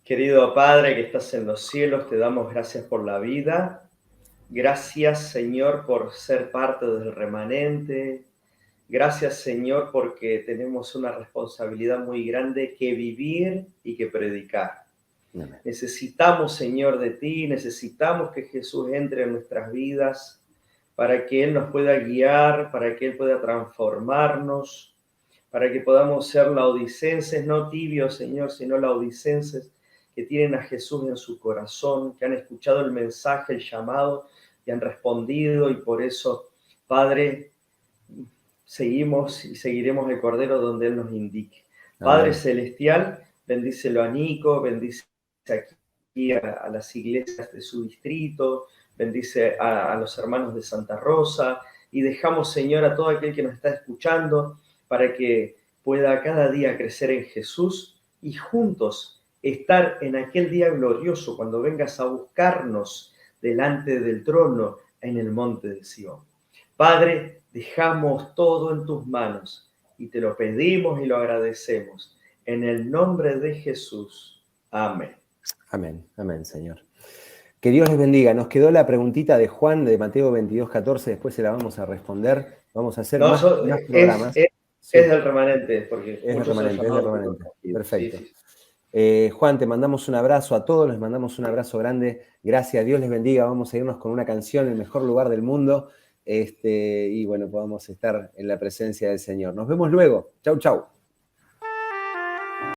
Speaker 3: Querido Padre que estás en los cielos, te damos gracias por la vida. Gracias, Señor, por ser parte del remanente. Gracias, Señor, porque tenemos una responsabilidad muy grande que vivir y que predicar. Amén. Necesitamos, Señor, de ti, necesitamos que Jesús entre en nuestras vidas para que Él nos pueda guiar, para que Él pueda transformarnos, para que podamos ser laodicenses, no tibios, Señor, sino laodicenses que tienen a Jesús en su corazón, que han escuchado el mensaje, el llamado, y han respondido, y por eso, Padre, seguimos y seguiremos el Cordero donde Él nos indique. Padre Amén. Celestial, bendícelo a Nico, bendice aquí a las iglesias de su distrito, bendice a los hermanos de Santa Rosa, y dejamos, Señor, a todo aquel que nos está escuchando, para que pueda cada día crecer en Jesús, y juntos estar en aquel día glorioso, cuando vengas a buscarnos delante del trono en el monte de Sion. Padre, dejamos todo en tus manos y te lo pedimos y lo agradecemos. En el nombre de Jesús. Amén.
Speaker 2: Amén, amén, Señor. Que Dios les bendiga. Nos quedó la preguntita de Juan de Mateo 22:14, después se la vamos a responder. Vamos a hacer más programas.
Speaker 3: Es del remanente, porque
Speaker 2: es del remanente. Perfecto.
Speaker 3: Sí.
Speaker 2: Juan, te mandamos un abrazo a todos, les mandamos un abrazo grande. Gracias, Dios les bendiga. Vamos a irnos con una canción, El mejor lugar del mundo. Y bueno, podamos estar en la presencia del Señor. Nos vemos luego. Chau, chau.